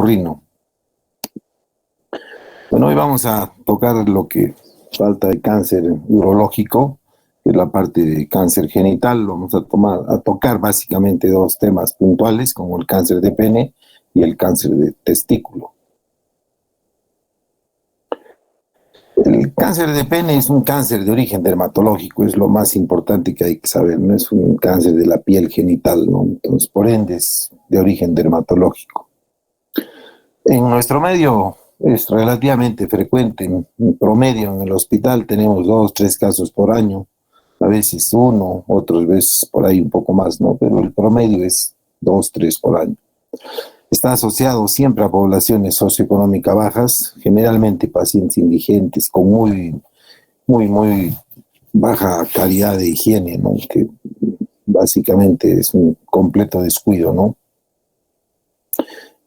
otorrino. Bueno, hoy vamos a tocar lo que falta de cáncer urológico, que es la parte de cáncer genital. Vamos a tocar básicamente dos temas puntuales, como el cáncer de pene y el cáncer de testículo. El cáncer de pene es un cáncer de origen dermatológico, es lo más importante que hay que saber, no es un cáncer de la piel genital, ¿no? Entonces, por ende, es de origen dermatológico. En nuestro medio es relativamente frecuente, en promedio en el hospital tenemos 2, 3 casos por año, a veces uno, otras veces por ahí un poco más, ¿no? Pero el promedio es 2, 3 por año. Está asociado siempre a poblaciones socioeconómicas bajas, generalmente pacientes indigentes con muy baja calidad de higiene, ¿no? Que básicamente es un completo descuido, ¿no?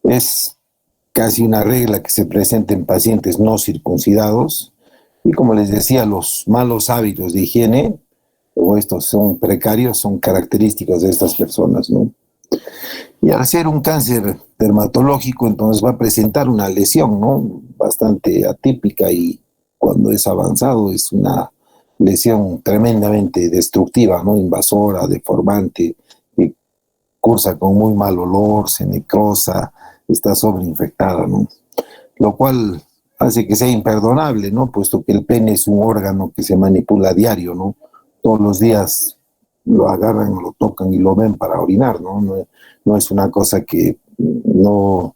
Es casi una regla que se presenta en pacientes no circuncidados y, como les decía, los malos hábitos de higiene, o estos son precarios, son característicos de estas personas, ¿no? Y al ser un cáncer dermatológico, entonces va a presentar una lesión, ¿no? Bastante atípica, y cuando es avanzado es una lesión tremendamente destructiva, ¿no? Invasora, deformante, que cursa con muy mal olor, se necrosa, está sobreinfectada, ¿no? Lo cual hace que sea imperdonable, ¿no? Puesto que el pene es un órgano que se manipula a diario, ¿no? Todos los días lo agarran, lo tocan y lo ven para orinar, ¿no? No es una cosa que no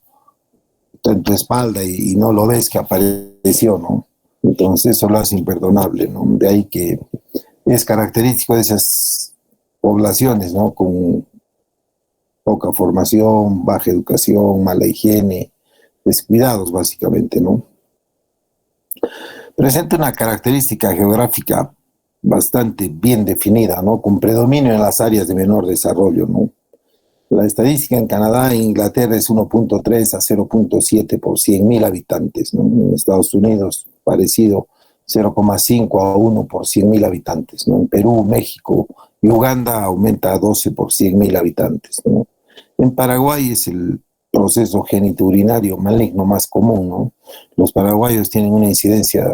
está en tu espalda y no lo ves que apareció, ¿no? Entonces eso lo hace imperdonable, ¿no? De ahí que es característico de esas poblaciones, ¿no? Con poca formación, baja educación, mala higiene, descuidados básicamente, ¿no? Presenta una característica geográfica bastante bien definida, ¿no? Con predominio en las áreas de menor desarrollo, ¿no? La estadística en Canadá e Inglaterra es 1.3 a 0.7 por 100.000 habitantes, ¿no? En Estados Unidos, parecido, 0.5 a 1 por 100.000 habitantes, ¿no? En Perú, México y Uganda aumenta a 12 por 100.000 habitantes, ¿no? En Paraguay es el proceso genitourinario maligno más común, ¿no? Los paraguayos tienen una incidencia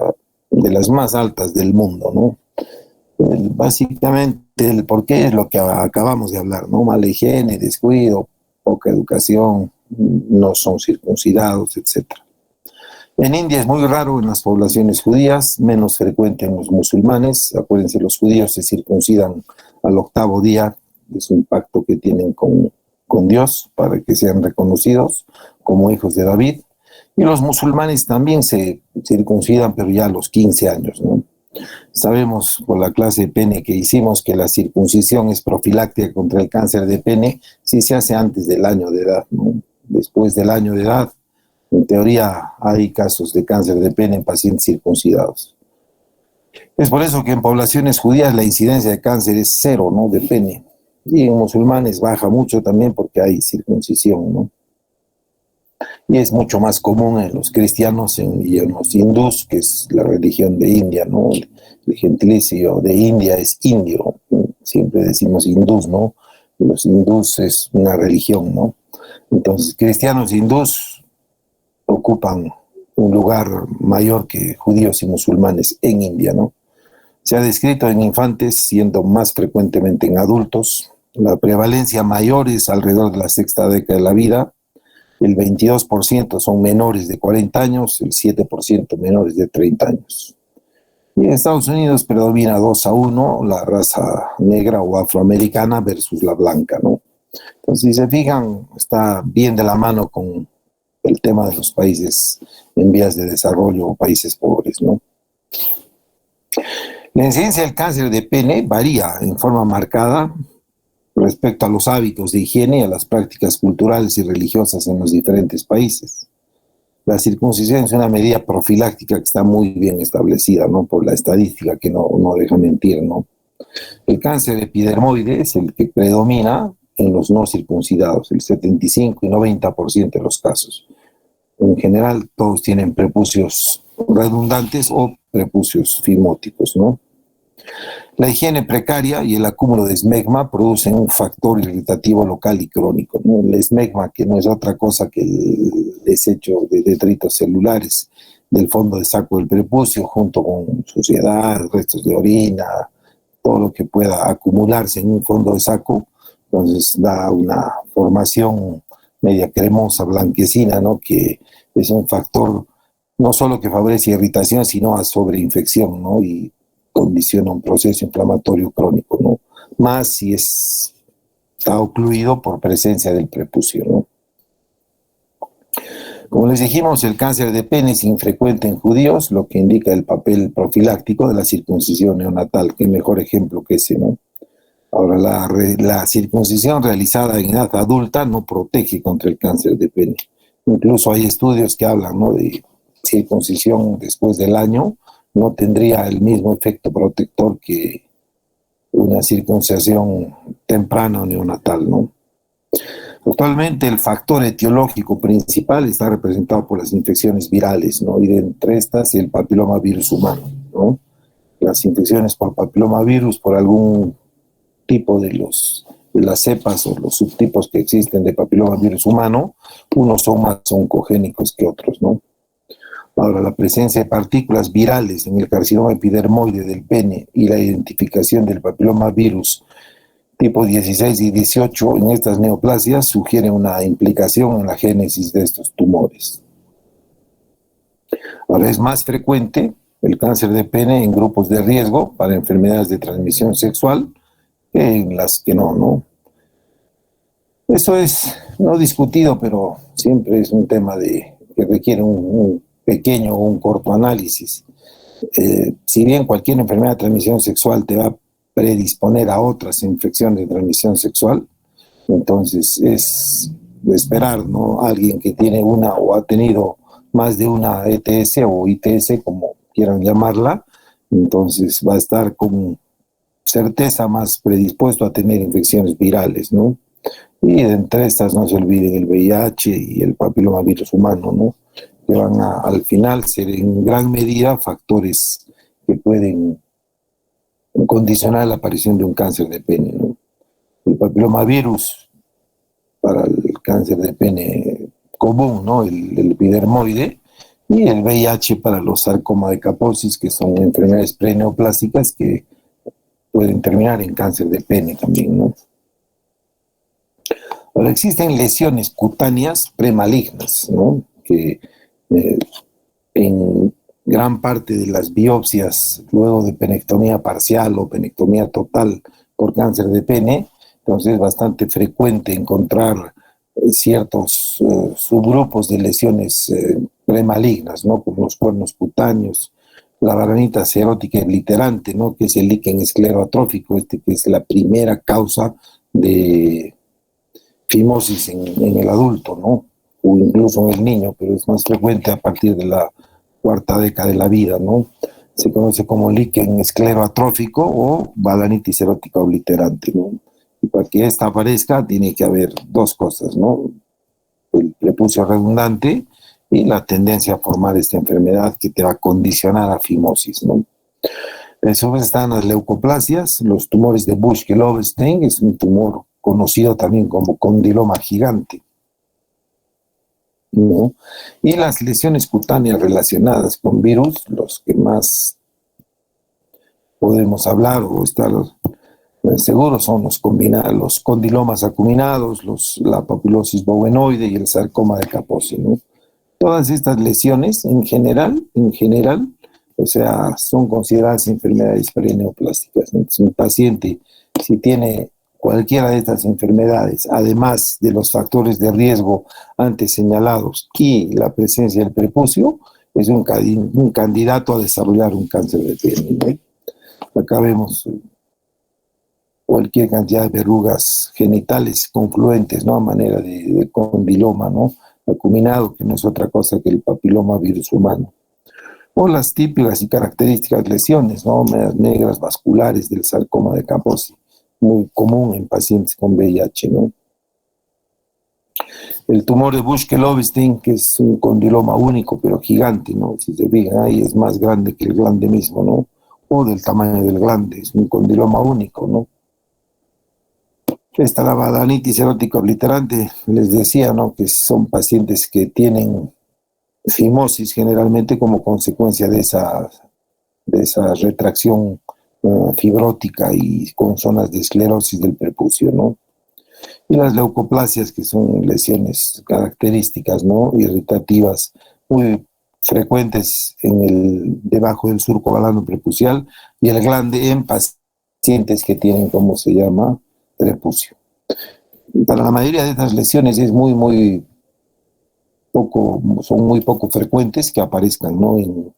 de las más altas del mundo, ¿no? Básicamente el porqué es lo que acabamos de hablar, ¿no? Mala higiene, descuido, poca educación, no son circuncidados, etc. En India es muy raro en las poblaciones judías, menos frecuente en los musulmanes. Acuérdense, los judíos se circuncidan al 8º día, es un pacto que tienen con Dios para que sean reconocidos como hijos de David. Y los musulmanes también se circuncidan, pero ya a los 15 años, ¿no? Sabemos por la clase de pene que hicimos que la circuncisión es profiláctica contra el cáncer de pene si se hace antes del año de edad, ¿no? Después del año de edad, en teoría, hay casos de cáncer de pene en pacientes circuncidados. Es por eso que en poblaciones judías la incidencia de cáncer es 0, ¿no? De pene. Y en musulmanes baja mucho también porque hay circuncisión, ¿no? Y es mucho más común en los cristianos y en los hindús, que es la religión de India, ¿no? El gentilicio de India es indio, siempre decimos hindús, ¿no? Los hindús es una religión, ¿no? Entonces, cristianos e hindús ocupan un lugar mayor que judíos y musulmanes en India, ¿no? Se ha descrito en infantes, siendo más frecuentemente en adultos. La prevalencia mayor es alrededor de la 6ª década de la vida. El 22% son menores de 40 años, el 7% menores de 30 años. Y en Estados Unidos predomina 2-1 la raza negra o afroamericana versus la blanca, ¿no? Entonces, si se fijan, está bien de la mano con el tema de los países en vías de desarrollo o países pobres, ¿no? La incidencia del cáncer de pene varía en forma marcada respecto a los hábitos de higiene y a las prácticas culturales y religiosas en los diferentes países. La circuncisión es una medida profiláctica que está muy bien establecida, ¿no? Por la estadística que no deja mentir, ¿no? El cáncer epidermoide es el que predomina en los no circuncidados, el 75 y 90% de los casos. En general, todos tienen prepucios redundantes o prepucios fimóticos, ¿no? La higiene precaria y el acúmulo de esmegma producen un factor irritativo local y crónico, ¿no? El esmegma, que no es otra cosa que el desecho de detritos celulares del fondo de saco del prepucio, junto con suciedad, restos de orina, todo lo que pueda acumularse en un fondo de saco. Entonces da una formación media cremosa, blanquecina, ¿no? Que es un factor no solo que favorece irritación, sino a sobreinfección, ¿no? Y condiciona un proceso inflamatorio crónico, ¿no? Más si está ocluido por presencia del prepucio, ¿no? Como les dijimos, el cáncer de pene es infrecuente en judíos, lo que indica el papel profiláctico de la circuncisión neonatal. Qué mejor ejemplo que ese, ¿no? Ahora, la circuncisión realizada en edad adulta no protege contra el cáncer de pene. Incluso hay estudios que hablan, ¿no?, de circuncisión después del año, no tendría el mismo efecto protector que una circuncisión temprana o neonatal, ¿no? Actualmente el factor etiológico principal está representado por las infecciones virales, ¿no? Y de entre estas el papilomavirus humano, ¿no? Las infecciones por papilomavirus, por algún tipo de las cepas o los subtipos que existen de papilomavirus humano, unos son más oncogénicos que otros, ¿no? Ahora, la presencia de partículas virales en el carcinoma epidermoide del pene y la identificación del papilomavirus tipo 16 y 18 en estas neoplasias sugiere una implicación en la génesis de estos tumores. Ahora, es más frecuente el cáncer de pene en grupos de riesgo para enfermedades de transmisión sexual que en las que no, ¿no? Eso es no discutido, pero siempre es un tema que requiere un pequeño o un corto análisis. Si bien cualquier enfermedad de transmisión sexual te va a predisponer a otras infecciones de transmisión sexual, entonces es de esperar, ¿no? Alguien que tiene una o ha tenido más de una ETS o ITS, como quieran llamarla, entonces va a estar con certeza más predispuesto a tener infecciones virales, ¿no? Y de entre estas no se olviden el VIH y el papilomavirus humano, ¿no? Que van al final ser en gran medida factores que pueden condicionar la aparición de un cáncer de pene, ¿no? El papilomavirus para el cáncer de pene común, ¿no? El epidermoide, y el VIH para los sarcoma de Kaposi, que son enfermedades preneoplásicas que pueden terminar en cáncer de pene también, ¿no? Ahora, existen lesiones cutáneas premalignas, ¿no? Que en gran parte de las biopsias luego de penectomía parcial o penectomía total por cáncer de pene, entonces es bastante frecuente encontrar ciertos subgrupos de lesiones premalignas, ¿no? Como los cuernos cutáneos, la varanita serótica obliterante, ¿no? Que es el líquen escleroatrófico, que es la primera causa de fimosis en el adulto, ¿no? O incluso en el niño, pero es más frecuente a partir de la cuarta década de la vida, ¿no? Se conoce como líquen escleroatrófico o balanitis erótica obliterante, ¿no? Y para que esta aparezca tiene que haber dos cosas, ¿no? El prepucio redundante y la tendencia a formar esta enfermedad que te va a condicionar a fimosis, ¿no? Después están las leucoplasias, los tumores de Buschke-Lowenstein, es un tumor conocido también como condiloma gigante, ¿no? Y las lesiones cutáneas relacionadas con virus, los que más podemos hablar o estar seguros son los condilomas acuminados, la papulosis bovenoide y el sarcoma de Kaposi, ¿no? Todas estas lesiones en general, o sea, son consideradas enfermedades preneoplásticas. Entonces, un paciente, si tiene cualquiera de estas enfermedades, además de los factores de riesgo antes señalados y la presencia del prepucio, es un candidato a desarrollar un cáncer de pene, ¿no? Acá vemos cualquier cantidad de verrugas genitales confluentes, ¿no? A manera de condiloma, ¿no? Acuminado, que no es otra cosa que el papilomavirus humano. O las típicas y características lesiones, ¿no? Medias negras vasculares del sarcoma de Kaposi, muy común en pacientes con VIH, ¿no? El tumor de Buschke-Lowenstein, que es un condiloma único pero gigante, ¿no? Si se fijan ahí, es más grande que el glande mismo, ¿no? O del tamaño del glande, es un condiloma único, ¿no? Esta la balanitis erótica obliterante, les decía, ¿no? Que son pacientes que tienen fimosis generalmente como consecuencia de esa retracción fibrótica y con zonas de esclerosis del prepucio, ¿no? Y las leucoplasias, que son lesiones características, ¿no? Irritativas, muy frecuentes debajo del surco balano prepucial y el glande en pacientes que tienen, ¿cómo se llama? Prepucio. Para la mayoría de estas lesiones es son muy poco frecuentes que aparezcan, ¿no? En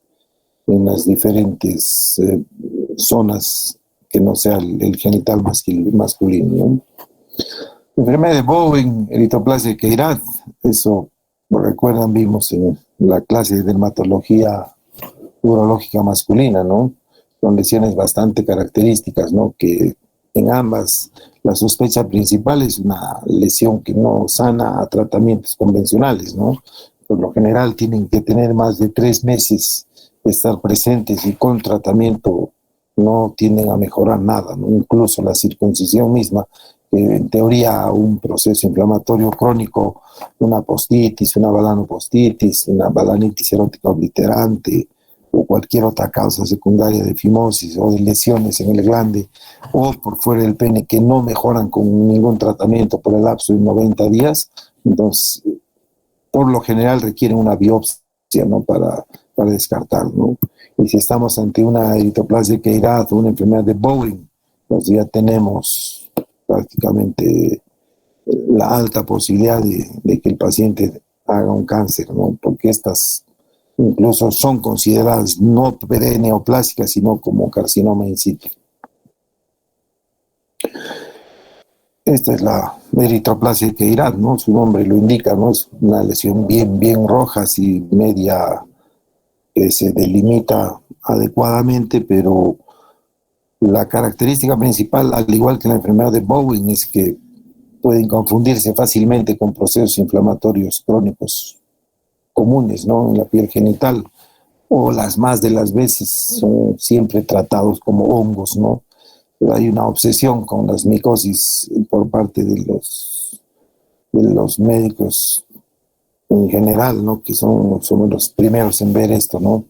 las diferentes zonas que no sea el genital masculino, ¿no? Enfermedad de Bowen, eritroplasia de Queyrat, eso lo recuerdan, vimos en la clase de dermatología urológica masculina, ¿no? Son lesiones bastante características, ¿no? Que en ambas la sospecha principal es una lesión que no sana a tratamientos convencionales, ¿no? Por lo general tienen que tener más de 3 meses de estar presentes y con tratamiento no tienden a mejorar nada, ¿no? Incluso la circuncisión misma, en teoría un proceso inflamatorio crónico, una postitis, una balanopostitis, una balanitis erótica obliterante, o cualquier otra causa secundaria de fimosis o de lesiones en el glande o por fuera del pene que no mejoran con ningún tratamiento por el lapso de 90 días, entonces por lo general requieren una biopsia, ¿no? Para descartar, ¿no? Y si estamos ante una eritroplasia de Queyrat o una enfermedad de Bowen, pues ya tenemos prácticamente la alta posibilidad de que el paciente haga un cáncer, ¿no? Porque estas incluso son consideradas no neoplásicas, sino como carcinoma in situ. Esta es la eritroplasia de Queyrat, ¿no? Su nombre lo indica, ¿no? Es una lesión bien roja, así media, que se delimita adecuadamente, pero la característica principal, al igual que la enfermedad de Bowen, es que pueden confundirse fácilmente con procesos inflamatorios crónicos comunes, ¿no? En la piel genital, o las más de las veces son siempre tratados como hongos, ¿no? Pero hay una obsesión con las micosis por parte de los médicos en general, ¿no? Que somos los primeros en ver esto, ¿no?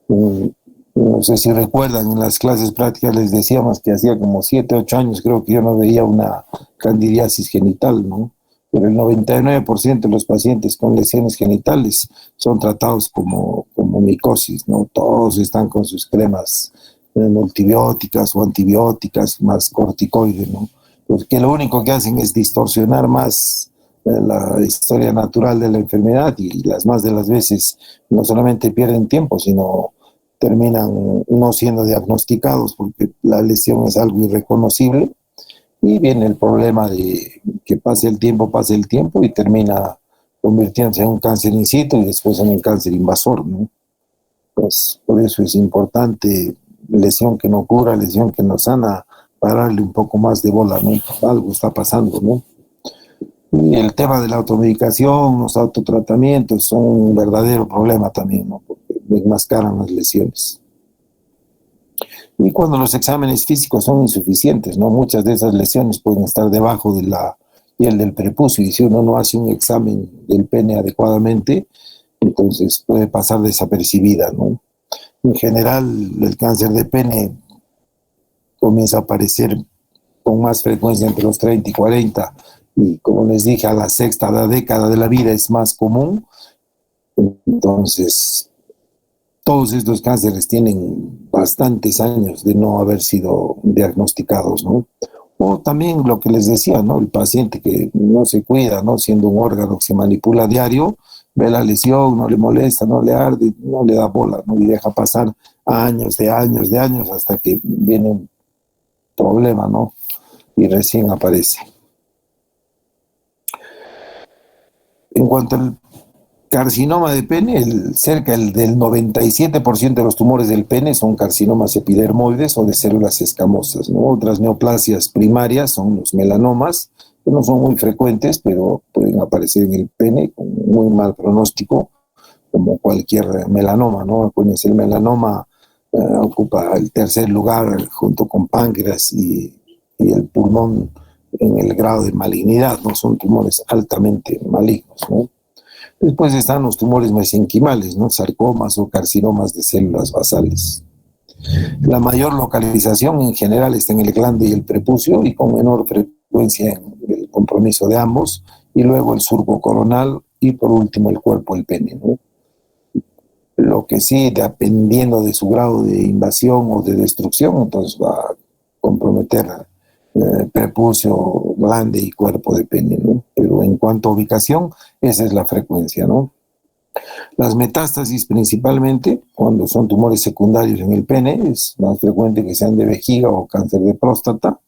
No sé si recuerdan, en las clases prácticas les decíamos que hacía como 7, 8 años creo que yo no veía una candidiasis genital, ¿no? Pero el 99% de los pacientes con lesiones genitales son tratados como micosis, ¿no? Todos están con sus cremas multibióticas o antibióticas, más corticoides, ¿no? Porque lo único que hacen es distorsionar más la historia natural de la enfermedad y las más de las veces no solamente pierden tiempo, sino terminan no siendo diagnosticados porque la lesión es algo irreconocible y viene el problema de que pase el tiempo y termina convirtiéndose en un cáncer in situ y después en un cáncer invasor, ¿no? Pues por eso es importante, lesión que no cura, lesión que no sana, pararle un poco más de bola, ¿no? Algo está pasando, ¿no? Y el tema de la automedicación, los autotratamientos son un verdadero problema también, ¿no? Porque enmascaran las lesiones. Y cuando los exámenes físicos son insuficientes, ¿no? Muchas de esas lesiones pueden estar debajo de la piel del prepucio y si uno no hace un examen del pene adecuadamente, entonces puede pasar desapercibida, ¿no? En general, el cáncer de pene comienza a aparecer con más frecuencia entre los 30 y 40 y como les dije, a la sexta década de la vida es más común. Entonces, todos estos cánceres tienen bastantes años de no haber sido diagnosticados, ¿no? O también lo que les decía, ¿no? El paciente que no se cuida, ¿no? Siendo un órgano que se manipula a diario, ve la lesión, no le molesta, no le arde, no le da bola, ¿no? Y deja pasar años hasta que viene un problema, ¿no? Y recién aparece. En cuanto al carcinoma de pene, cerca del 97% de los tumores del pene son carcinomas epidermoides o de células escamosas, ¿no? Otras neoplasias primarias son los melanomas, que no son muy frecuentes, pero pueden aparecer en el pene con muy mal pronóstico, como cualquier melanoma, ¿no? Acuérdense, el melanoma ocupa el tercer lugar junto con páncreas y el pulmón en el grado de malignidad, ¿no? Son tumores altamente malignos, ¿no? Después están los tumores mesenquimales, ¿no? Sarcomas o carcinomas de células basales. La mayor localización en general está en el glande y el prepucio y con menor frecuencia en el compromiso de ambos, y luego el surco coronal y por último el cuerpo del pene, ¿no? Lo que sí, dependiendo de su grado de invasión o de destrucción, entonces va a comprometer prepucio, glande y cuerpo de pene, ¿no? Pero en cuanto a ubicación, esa es la frecuencia, ¿no? Las metástasis principalmente, cuando son tumores secundarios en el pene, es más frecuente que sean de vejiga o cáncer de próstata,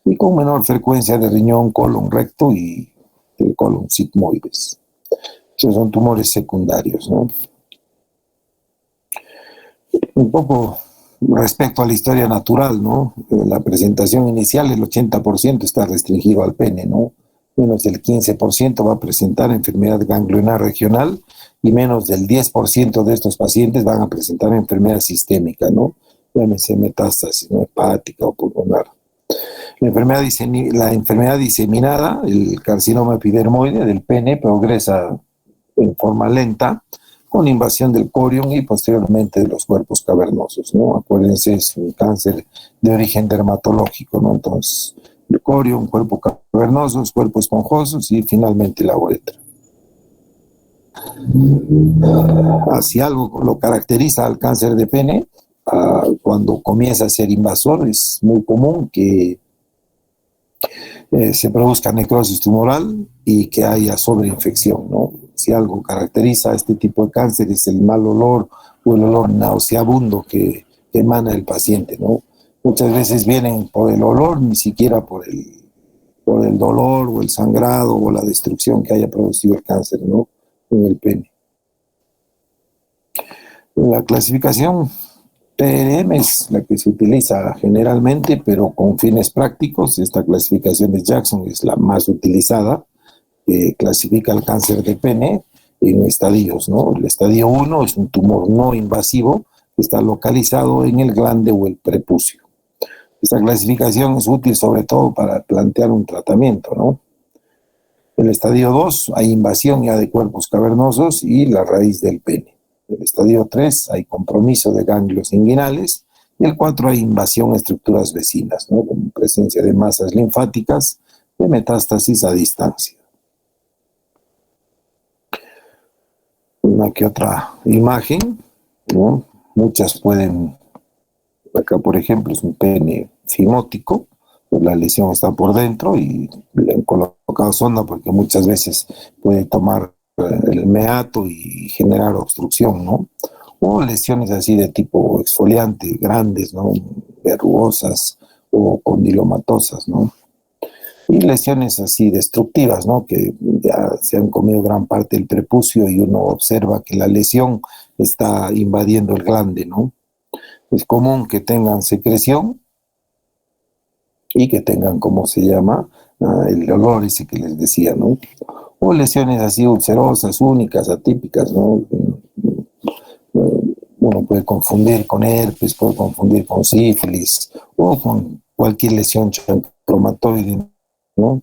y con menor frecuencia de riñón, colon, recto y el colon sigmoides. Esos son tumores secundarios, ¿no? Un poco respecto a la historia natural, ¿no? La presentación inicial, el 80% está restringido al pene, ¿no? Menos del 15% va a presentar enfermedad ganglionar regional y menos del 10% de estos pacientes van a presentar enfermedad sistémica, ¿no? Llámese metástasis, ¿no? Hepática o pulmonar. La enfermedad diseminada, el carcinoma epidermoide del pene, progresa en forma lenta, con invasión del corion y posteriormente de los cuerpos cavernosos, ¿no? Acuérdense, es un cáncer de origen dermatológico, ¿no? Entonces, el corion, cuerpo cavernosos, cuerpos esponjosos y finalmente la uretra. Si algo lo caracteriza al cáncer de pene, cuando comienza a ser invasor, es muy común que se produzca necrosis tumoral y que haya sobreinfección, ¿no? Si algo caracteriza a este tipo de cáncer es el mal olor o el olor nauseabundo que emana el paciente, ¿no? Muchas veces vienen por el olor, ni siquiera por el dolor o el sangrado o la destrucción que haya producido el cáncer, ¿no? En el pene. La clasificación PRM es la que se utiliza generalmente, pero con fines prácticos. Esta clasificación de Jackson es la más utilizada, que clasifica el cáncer de pene en estadios, ¿no? El estadio 1 es un tumor no invasivo que está localizado en el glande o el prepucio. Esta clasificación es útil sobre todo para plantear un tratamiento, ¿no? En el estadio 2 hay invasión ya de cuerpos cavernosos y la raíz del pene. En el estadio 3 hay compromiso de ganglios inguinales y el 4 hay invasión a estructuras vecinas, ¿no? Con presencia de masas linfáticas de metástasis a distancia. Una que otra imagen, ¿no? Muchas pueden, acá por ejemplo es un pene fimótico, pues la lesión está por dentro y le han colocado sonda porque muchas veces puede tomar el meato y generar obstrucción, ¿no? O lesiones así de tipo exfoliante, grandes, ¿no? Verrugosas o condilomatosas, ¿no? Y lesiones así destructivas, ¿no? Que ya se han comido gran parte del prepucio y uno observa que la lesión está invadiendo el glande, ¿no? Es común que tengan secreción y que tengan, ¿cómo se llama? El olor ese que les decía, ¿no? O lesiones así ulcerosas, únicas, atípicas, ¿no? Uno puede confundir con herpes, puede confundir con sífilis o con cualquier lesión chancromatoide, ¿no?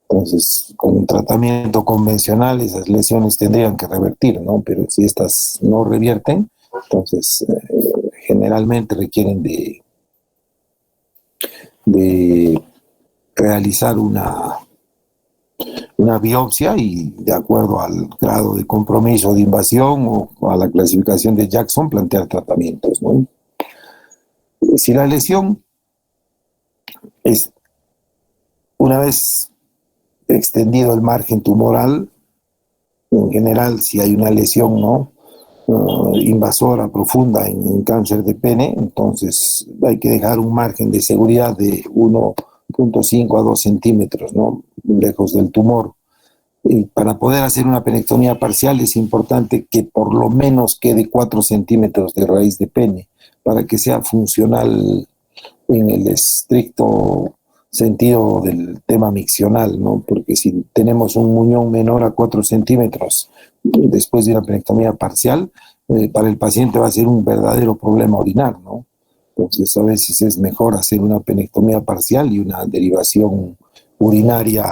Entonces, con un tratamiento convencional esas lesiones tendrían que revertir, ¿no? Pero si estas no revierten, entonces generalmente requieren de realizar una biopsia y de acuerdo al grado de compromiso de invasión o a la clasificación de Jackson plantear tratamientos, ¿no? Si la lesión es una vez extendido el margen tumoral, en general si hay una lesión, ¿no? Invasora profunda en cáncer de pene, entonces hay que dejar un margen de seguridad de 1.5 a 2 centímetros, ¿no? Lejos del tumor. Y para poder hacer una penectomía parcial es importante que por lo menos quede 4 centímetros de raíz de pene para que sea funcional en el estricto sentido del tema miccional, ¿no? Porque si tenemos un muñón menor a 4 centímetros después de una penectomía parcial, para el paciente va a ser un verdadero problema orinar, ¿no? Entonces a veces es mejor hacer una penectomía parcial y una derivación urinaria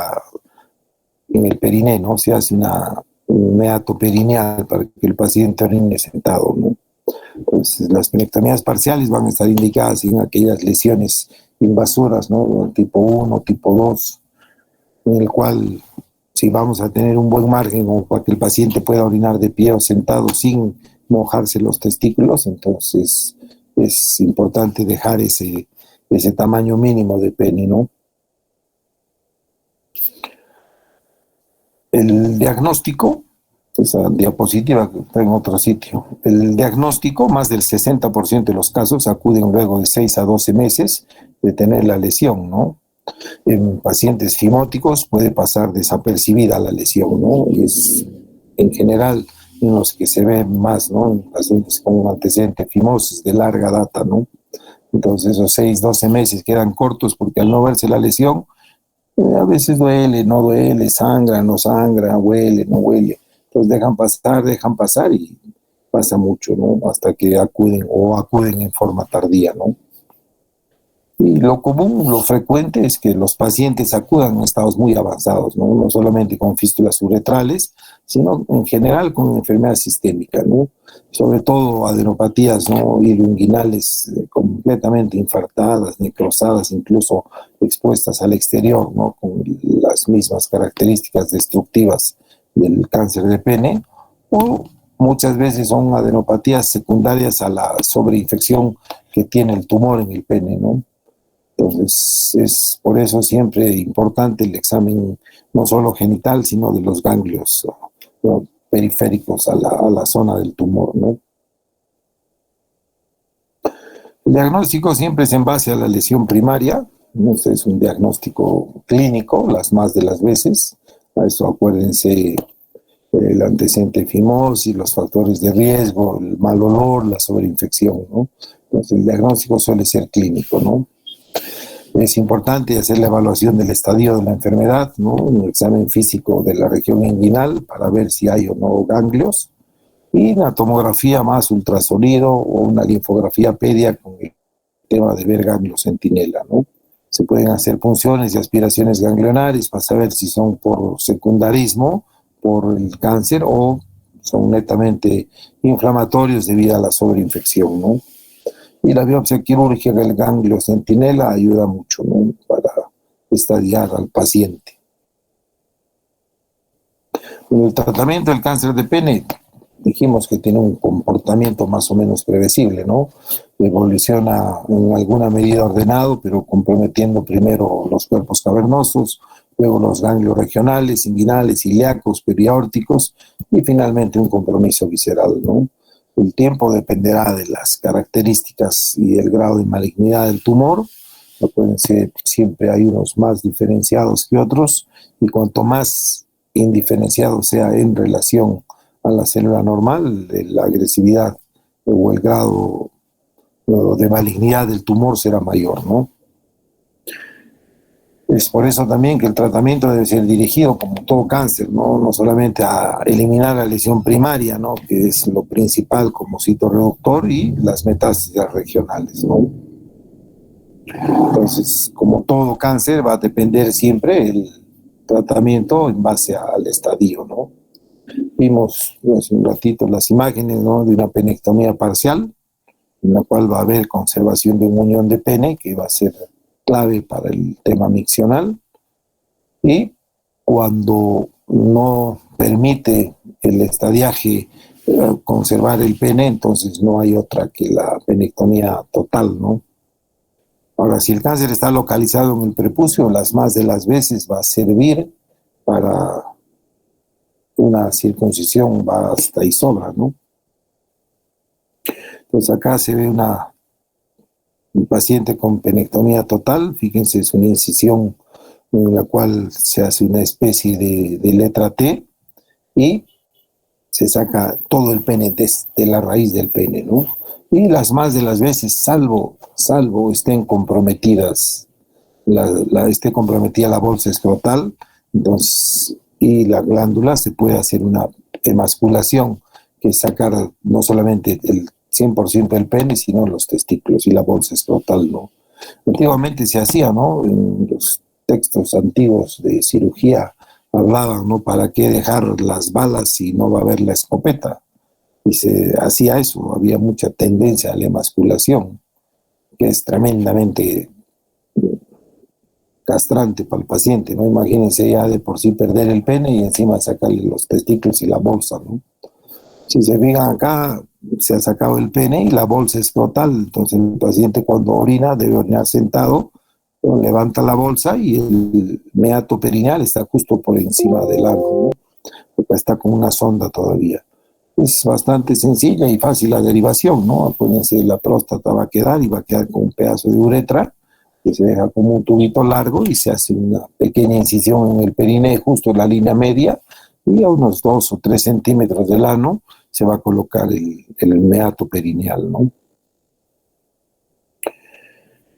en el periné, ¿no? Se hace un meato perineal para que el paciente orine sentado, ¿no? Entonces, las penectomías parciales van a estar indicadas en aquellas lesiones invasores, ¿no? Tipo 1, tipo 2, en el cual si vamos a tener un buen margen o para que el paciente pueda orinar de pie o sentado sin mojarse los testículos, entonces es importante dejar ese tamaño mínimo de pene, ¿no? El diagnóstico, esa diapositiva que está en otro sitio, el diagnóstico, más del 60% de los casos acuden luego de 6 a 12 meses de tener la lesión, ¿no? En pacientes fimóticos puede pasar desapercibida la lesión, ¿no? Y es en general en los que se ve más, ¿no? En pacientes con un antecedente de fimosis de larga data, ¿no? Entonces esos 6, 12 meses quedan cortos porque al no verse la lesión, a veces duele, no duele, sangra, no sangra, huele, no huele. Entonces dejan pasar y pasa mucho, ¿no? Hasta que acuden en forma tardía, ¿no? Y lo común, lo frecuente es que los pacientes acudan en estados muy avanzados, ¿no? No solamente con fístulas uretrales, sino en general con enfermedad sistémica, ¿no? Sobre todo adenopatías, ¿no? Ileoinguinales completamente infartadas, necrosadas, incluso expuestas al exterior, ¿no? Con las mismas características destructivas del cáncer de pene, o muchas veces son adenopatías secundarias a la sobreinfección que tiene el tumor en el pene, ¿no? Entonces, es por eso siempre importante el examen no solo genital, sino de los ganglios, ¿no? Periféricos a la zona del tumor, ¿no? El diagnóstico siempre es en base a la lesión primaria, ¿no? Este es un diagnóstico clínico, las más de las veces. A eso acuérdense el antecedente de fimosis, los factores de riesgo, el mal olor, la sobreinfección, ¿no? Entonces, el diagnóstico suele ser clínico, ¿no? Es importante hacer la evaluación del estadio de la enfermedad, ¿no? Un examen físico de la región inguinal para ver si hay o no ganglios, y una tomografía más ultrasonido o una linfografía pedia con el tema de ver ganglios centinela, ¿no? Se pueden hacer punciones y aspiraciones ganglionares para saber si son por secundarismo, por el cáncer, o son netamente inflamatorios debido a la sobreinfección, ¿no? Y la biopsia quirúrgica del ganglio centinela ayuda mucho, ¿no? Para estadiar al paciente. En el tratamiento del cáncer de pene, dijimos que tiene un comportamiento más o menos previsible, ¿no? Evoluciona en alguna medida ordenado, pero comprometiendo primero los cuerpos cavernosos, luego los ganglios regionales, inguinales, ilíacos, periaórticos y finalmente un compromiso visceral, ¿no? El tiempo dependerá de las características y el grado de malignidad del tumor. Acuérdense, siempre hay unos más diferenciados que otros, y cuanto más indiferenciado sea en relación a la célula normal, la agresividad o el grado de malignidad del tumor será mayor, ¿no? Es por eso también que el tratamiento debe ser dirigido, como todo cáncer, no solamente a eliminar la lesión primaria, ¿no? Que es lo principal como citorreductor, y las metástasis regionales, ¿no? Entonces, como todo cáncer, va a depender siempre el tratamiento en base al estadio, ¿no? Vimos hace un ratito las imágenes, ¿no? De una penectomía parcial, en la cual va a haber conservación de un muñón de pene, que va a ser clave para el tema miccional, y cuando no permite el estadiaje conservar el pene, entonces no hay otra que la penectomía total, ¿no? Ahora, si el cáncer está localizado en el prepucio, las más de las veces va a servir para una circuncisión, va hasta y sobra, ¿no? Entonces acá se ve un paciente con penectomía total. Fíjense, es una incisión en la cual se hace una especie de letra T y se saca todo el pene desde la raíz del pene, ¿no? Y las más de las veces, salvo estén comprometidas, esté comprometida la bolsa escrotal, entonces, y la glándula, se puede hacer una emasculación, que es sacar no solamente el 100% del pene, sino los testículos y la bolsa escrotal, ¿no? Antiguamente se hacía, ¿no? En los textos antiguos de cirugía hablaban, ¿no? ¿Para qué dejar las balas si no va a haber la escopeta? Y se hacía eso, había mucha tendencia a la emasculación, que es tremendamente castrante para el paciente, ¿no? Imagínense ya de por sí perder el pene y encima sacarle los testículos y la bolsa, ¿no? Si se fijan acá, se ha sacado el pene y la bolsa es total, entonces el paciente cuando orina debe orinar sentado, levanta la bolsa y el meato perineal está justo por encima del ano, ¿no? Porque está con una sonda todavía. Es bastante sencilla y fácil la derivación, ¿no? Acuérdense, la próstata va a quedar y va a quedar con un pedazo de uretra que se deja como un tubito largo y se hace una pequeña incisión en el perineo, justo en la línea media, y a unos 2 o 3 centímetros del ano se va a colocar el meato perineal, ¿no?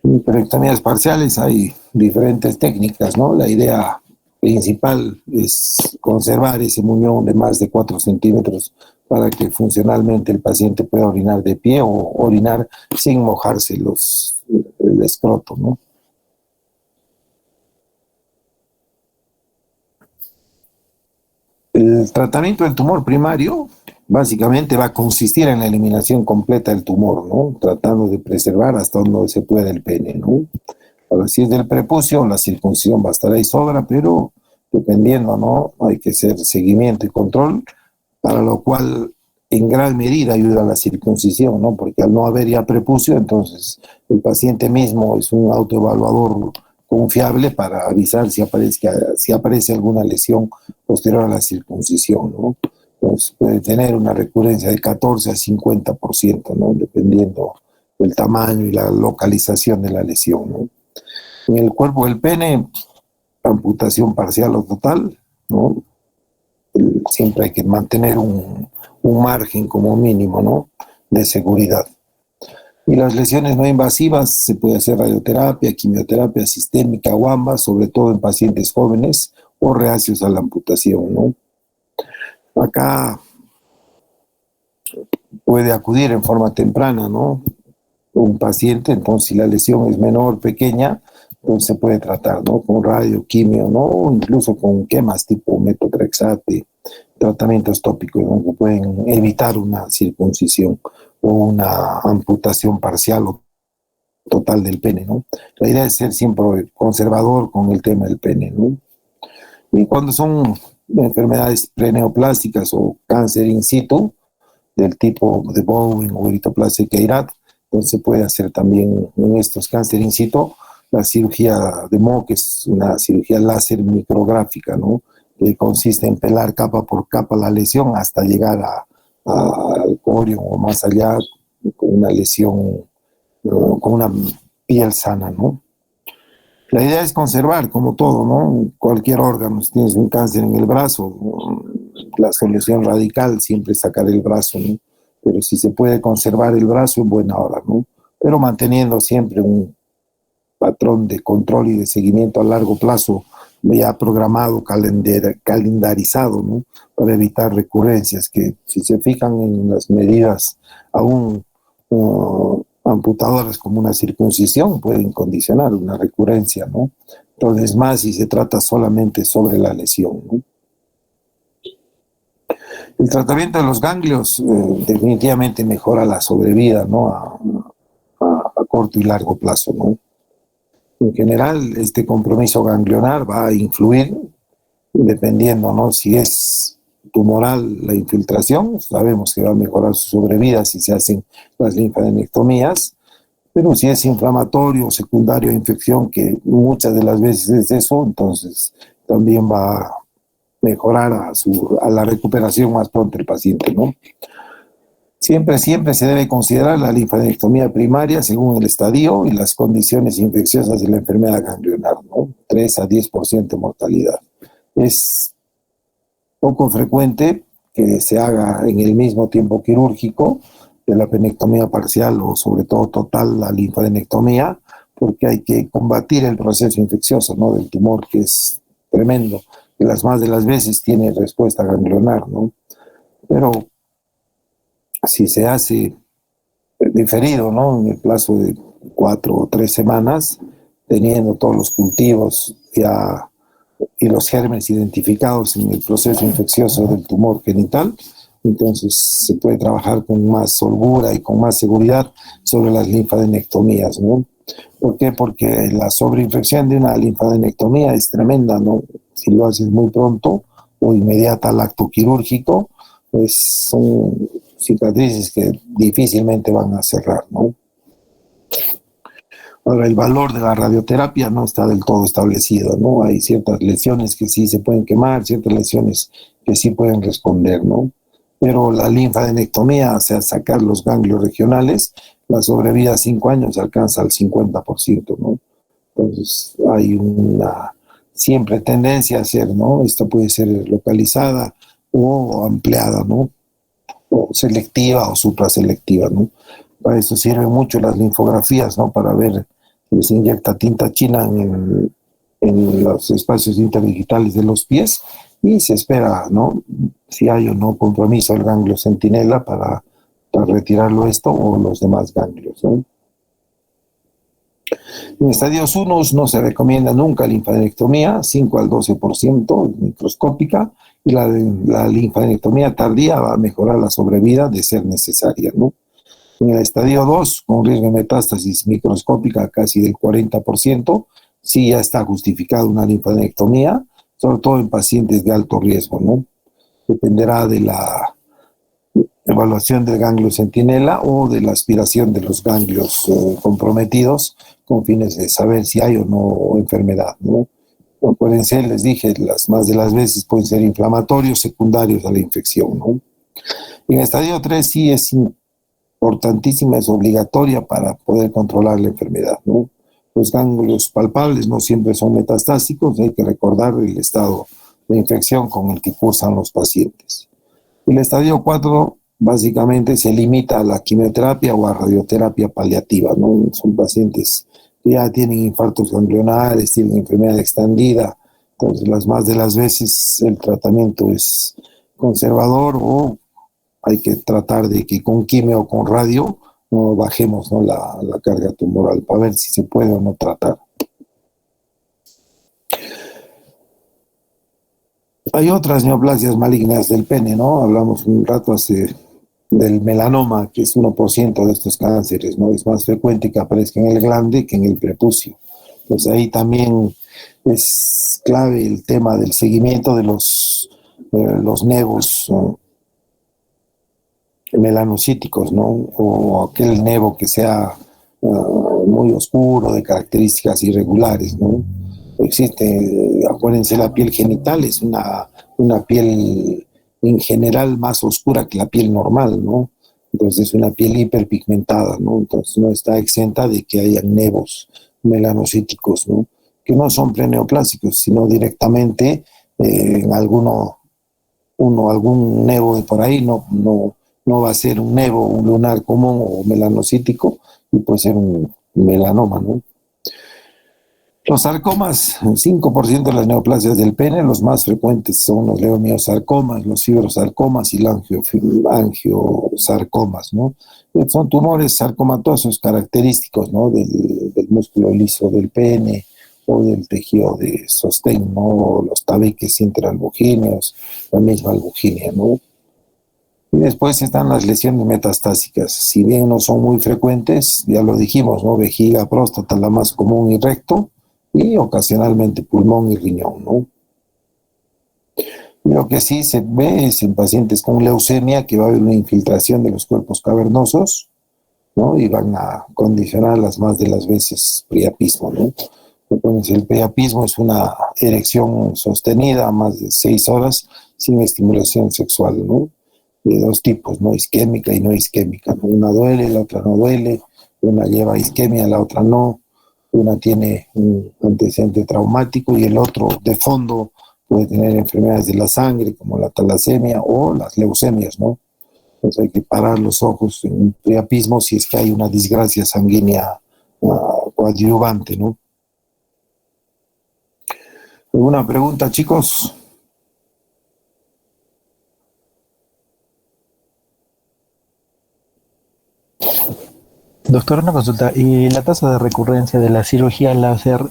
En hiperectomías parciales hay diferentes técnicas, ¿no? La idea principal es conservar ese muñón de más de 4 centímetros para que funcionalmente el paciente pueda orinar de pie o orinar sin mojarse el escroto, ¿no? El tratamiento del tumor primario básicamente va a consistir en la eliminación completa del tumor, ¿no? Tratando de preservar hasta donde se puede el pene, ¿no? Ahora, si es del prepucio, la circuncisión bastará y sobra, pero dependiendo, ¿no? Hay que hacer seguimiento y control, para lo cual en gran medida ayuda la circuncisión, ¿no? Porque al no haber ya prepucio, entonces el paciente mismo es un autoevaluador confiable para avisar si aparece alguna lesión posterior a la circuncisión, ¿no? Entonces puede tener una recurrencia de 14 a 50%, ¿no? Dependiendo del tamaño y la localización de la lesión, ¿no? En el cuerpo del pene, amputación parcial o total, ¿no? Siempre hay que mantener un margen como mínimo, ¿no? De seguridad. Y las lesiones no invasivas, se puede hacer radioterapia, quimioterapia sistémica o ambas, sobre todo en pacientes jóvenes o reacios a la amputación, ¿no? Acá puede acudir en forma temprana, ¿no? Un paciente, entonces si la lesión es menor, pequeña, entonces se puede tratar, ¿no? Con radio, quimio, ¿no? O incluso con quemas tipo metotrexate, tratamientos tópicos, ¿no? Que pueden evitar una circuncisión o una amputación parcial o total del pene, ¿no? La idea es ser siempre conservador con el tema del pene, ¿no? Y cuando son enfermedades preneoplásticas o cáncer in situ, del tipo de Bowen o eritoplasia Queyrat, entonces se puede hacer también en estos cáncer in situ la cirugía de Mo, que es una cirugía láser micrográfica, ¿no? Que consiste en pelar capa por capa la lesión hasta llegar al corion o más allá con una lesión, ¿no? Con una piel sana, ¿no? La idea es conservar, como todo, ¿no? Cualquier órgano, si tienes un cáncer en el brazo, la solución radical siempre es sacar el brazo, ¿no? Pero si se puede conservar el brazo, en buena hora, ¿no? Pero manteniendo siempre un patrón de control y de seguimiento a largo plazo, ya programado, calendarizado, ¿no? Para evitar recurrencias, que si se fijan en las medidas aún amputadoras como una circuncisión, pueden condicionar una recurrencia, ¿no? Entonces, más si se trata solamente sobre la lesión, ¿no? El tratamiento de los ganglios definitivamente mejora la sobrevida, ¿no? A corto y largo plazo, ¿no? En general, este compromiso ganglionar va a influir dependiendo, ¿no? Si es tumoral la infiltración, sabemos que va a mejorar su sobrevida si se hacen las linfadenectomías, pero si es inflamatorio, secundario a infección, que muchas de las veces es eso, entonces también va a mejorar a la recuperación más pronto el paciente, ¿no? Siempre se debe considerar la linfadenectomía primaria según el estadio y las condiciones infecciosas de la enfermedad ganglionar, ¿no? 3 a 10% de mortalidad. Es poco frecuente que se haga en el mismo tiempo quirúrgico de la penectomía parcial o sobre todo total la linfadenectomía, porque hay que combatir el proceso infeccioso, ¿no? Del tumor, que es tremendo, que las más de las veces tiene respuesta ganglionar, ¿no? Pero si se hace diferido, ¿no? En el plazo de 4 o 3 semanas, teniendo todos los cultivos ya y los gérmenes identificados en el proceso infeccioso del tumor genital. Entonces se puede trabajar con más holgura y con más seguridad sobre las linfadenectomías, ¿no? ¿Por qué? Porque la sobreinfección de una linfadenectomía es tremenda, ¿no? Si lo haces muy pronto o inmediata al acto quirúrgico, pues son cicatrices que difícilmente van a cerrar, ¿no? Ahora, el valor de la radioterapia no está del todo establecido, ¿no? Hay ciertas lesiones que sí se pueden quemar, ciertas lesiones que sí pueden responder, ¿no? Pero la linfadenectomía, o sea, sacar los ganglios regionales, la sobrevida a 5 años alcanza al 50%, ¿no? Entonces, hay una siempre tendencia a hacer, ¿no? Esto puede ser localizada o ampliada, ¿no? O selectiva o supraselectiva, ¿no? Para eso sirven mucho las linfografías, ¿no? Para ver si se inyecta tinta china en los espacios interdigitales de los pies y se espera, ¿no? Si hay o no compromiso del ganglio centinela para retirarlo esto o los demás ganglios, ¿no? En estadios 1 no se recomienda nunca linfadenectomía, 5 al 12% microscópica, y la linfadenectomía tardía va a mejorar la sobrevida de ser necesaria, ¿no? En el estadio 2, con riesgo de metástasis microscópica casi del 40%, sí ya está justificada una linfadenectomía, sobre todo en pacientes de alto riesgo, ¿no? Dependerá de la evaluación del ganglio centinela o de la aspiración de los ganglios comprometidos con fines de saber si hay o no enfermedad, ¿no? Acuérdense, les dije, las más de las veces pueden ser inflamatorios secundarios a la infección, ¿no? En estadio 3 sí es importantísima, es obligatoria para poder controlar la enfermedad, ¿no? Los ganglios palpables no siempre son metastásicos, hay que recordar el estado de infección con el que cursan los pacientes. El estadio 4 básicamente se limita a la quimioterapia o a radioterapia paliativa, ¿no? Son pacientes que ya tienen infartos ganglionares, tienen enfermedad extendida, entonces las más de las veces el tratamiento es conservador o hay que tratar de que con quimio o con radio no bajemos, ¿no? la carga tumoral para ver si se puede o no tratar. Hay otras neoplasias malignas del pene, ¿no? Hablamos un rato del melanoma, que es 1% de estos cánceres, ¿no? Es más frecuente que aparezca en el glande que en el prepucio. Pues ahí también es clave el tema del seguimiento de los nevos melanocíticos, ¿no? O aquel nevo que sea muy oscuro, de características irregulares, ¿no? Existe, acuérdense, la piel genital es una piel en general más oscura que la piel normal, ¿no? Entonces es una piel hiperpigmentada, ¿no? Entonces no está exenta de que haya nevos melanocíticos, ¿no? Que no son preneoplásicos, sino directamente en algún nevo de por ahí no va a ser un nevo, un lunar común o melanocítico, y puede ser un melanoma, ¿no? Los sarcomas, el 5% de las neoplasias del pene, los más frecuentes son los leomiosarcomas, los fibrosarcomas y los angiosarcomas, ¿no? Son tumores sarcomatosos característicos, ¿no? del músculo liso del pene o del tejido de sostén, ¿no? O los tabiques intraalbugíneos, la misma albuginia, ¿no? Y después están las lesiones metastásicas. Si bien no son muy frecuentes, ya lo dijimos, ¿no? Vejiga, próstata, la más común, y recto, y ocasionalmente pulmón y riñón, ¿no? Lo que sí se ve es en pacientes con leucemia que va a haber una infiltración de los cuerpos cavernosos, ¿no? Y van a condicionar las más de las veces priapismo, ¿no? Entonces, el priapismo es una erección sostenida a más de 6 horas sin estimulación sexual, ¿no? De dos tipos, ¿no? Isquémica y no isquémica, ¿no? Una duele, la otra no duele, una lleva isquemia, la otra no, una tiene un antecedente traumático y el otro de fondo puede tener enfermedades de la sangre como la talasemia o las leucemias, ¿no? Entonces hay que parar los ojos en un priapismo si es que hay una disgracia sanguínea coadyuvante, ¿no? ¿Alguna pregunta, chicos? Doctor, una consulta. ¿Y la tasa de recurrencia de la cirugía láser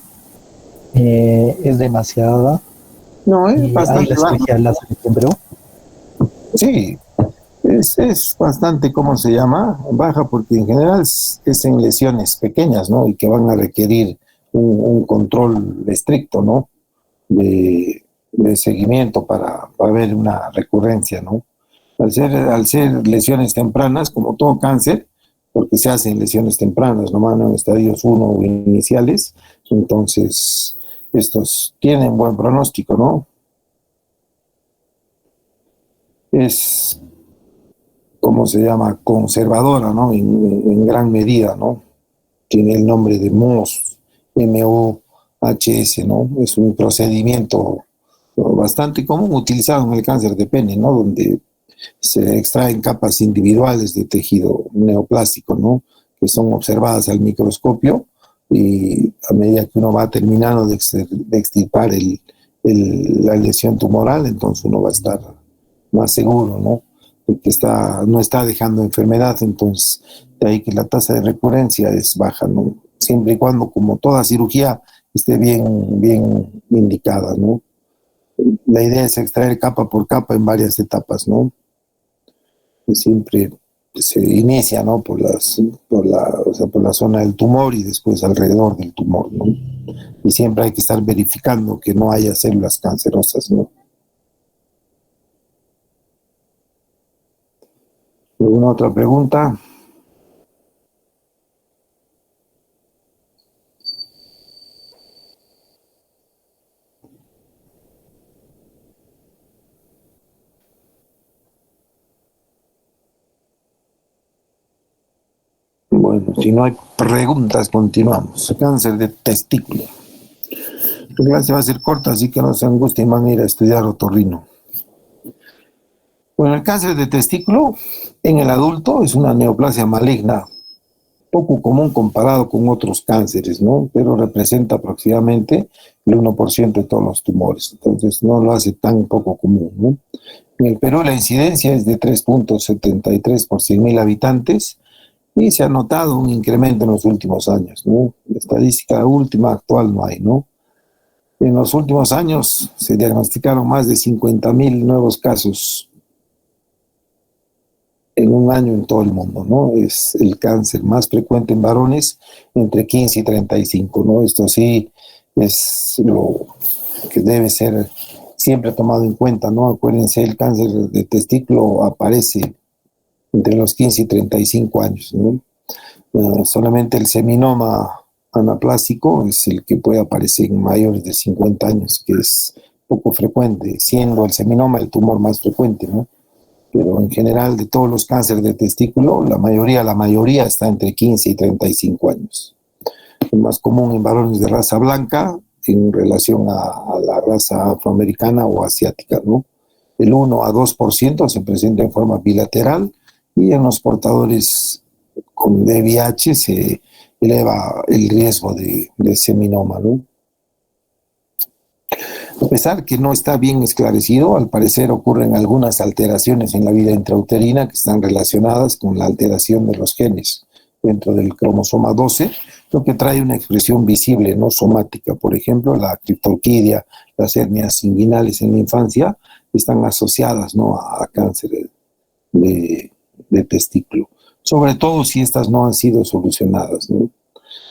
Es demasiada. No, es ¿Y hay bastante la bajo. cirugía láser en Perú? Sí, es bastante, ¿cómo se llama? Baja porque en general es en lesiones pequeñas, ¿no? Y que van a requerir un control estricto, ¿no? De seguimiento para ver una recurrencia, ¿no? Al ser lesiones tempranas, como todo cáncer, porque se hacen lesiones tempranas, nomás en estadios 1 o iniciales, entonces estos tienen buen pronóstico, ¿no? Es, ¿cómo se llama? Conservadora, ¿no? En gran medida, ¿no? Tiene el nombre de MOHS, MOHS, ¿no? Es un procedimiento bastante común utilizado en el cáncer de pene, ¿no? Donde se extraen capas individuales de tejido neoplásico, ¿no? Que son observadas al microscopio y a medida que uno va terminando de extirpar la lesión tumoral, entonces uno va a estar más seguro, ¿no? Porque no está dejando enfermedad, entonces de ahí que la tasa de recurrencia es baja, ¿no? Siempre y cuando, como toda cirugía, esté bien indicada, ¿no? La idea es extraer capa por capa en varias etapas, ¿no? Que siempre se inicia, ¿no? Por la zona del tumor y después alrededor del tumor, ¿no? Y siempre hay que estar verificando que no haya células cancerosas, ¿no? ¿Alguna otra pregunta? Bueno, si no hay preguntas, continuamos. Cáncer de testículo. La clase va a ser corta, así que no se angustien, van a ir a estudiar otorrino. Bueno, el cáncer de testículo en el adulto es una neoplasia maligna, poco común comparado con otros cánceres, ¿no? Pero representa aproximadamente el 1% de todos los tumores, entonces no lo hace tan poco común, ¿no? En el Perú la incidencia es de 3.73 por 100.000 habitantes y se ha notado un incremento en los últimos años, ¿no? La estadística última actual no hay, ¿no? En los últimos años se diagnosticaron más de 50.000 nuevos casos en un año en todo el mundo, ¿no? Es el cáncer más frecuente en varones entre 15 y 35, ¿no? Esto sí es lo que debe ser siempre tomado en cuenta, ¿no? Acuérdense, el cáncer de testículo aparece entre los 15 y 35 años, ¿no? Solamente el seminoma anaplásico es el que puede aparecer en mayores de 50 años, que es poco frecuente, siendo el seminoma el tumor más frecuente, ¿no? Pero en general de todos los cánceres de testículo, la mayoría está entre 15 y 35 años. Es más común en varones de raza blanca en relación a la raza afroamericana o asiática, ¿no? El 1 a 2% se presenta en forma bilateral y en los portadores con VIH se eleva el riesgo de seminoma, ¿no? A pesar que no está bien esclarecido, al parecer ocurren algunas alteraciones en la vida intrauterina que están relacionadas con la alteración de los genes dentro del cromosoma 12, lo que trae una expresión visible, no somática. Por ejemplo, la criptorquidia, las hernias inguinales en la infancia están asociadas, ¿no?, a cáncer de testículo, sobre todo si estas no han sido solucionadas, ¿no?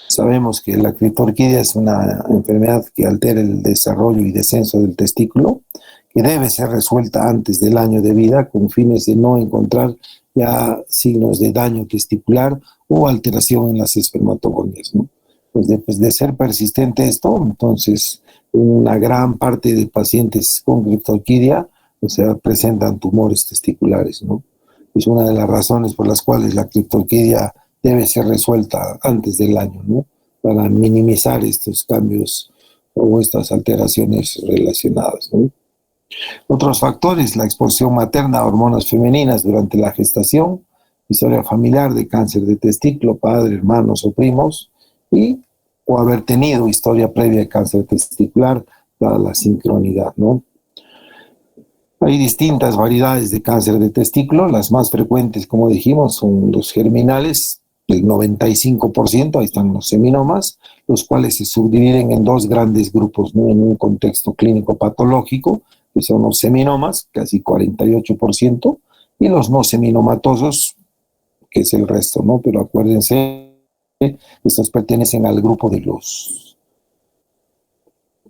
Sabemos que la criptorquidia es una enfermedad que altera el desarrollo y descenso del testículo, que debe ser resuelta antes del año de vida con fines de no encontrar ya signos de daño testicular o alteración en las espermatogonias, ¿no? Pues de ser persistente esto, entonces una gran parte de pacientes con criptorquidia, o sea, presentan tumores testiculares, ¿no? Es una de las razones por las cuales la criptorquidia debe ser resuelta antes del año, ¿no? Para minimizar estos cambios o estas alteraciones relacionadas, ¿no? Otros factores: la exposición materna a hormonas femeninas durante la gestación, historia familiar de cáncer de testículo, padre, hermanos o primos, o haber tenido historia previa de cáncer testicular, dada la sincronidad, ¿no? Hay distintas variedades de cáncer de testículo. Las más frecuentes, como dijimos, son los germinales, el 95%, ahí están los seminomas, los cuales se subdividen en dos grandes grupos, ¿no? En un contexto clínico patológico, que son los seminomas, casi 48%, y los no seminomatosos, que es el resto, ¿no? Pero acuérdense, estos pertenecen al grupo de los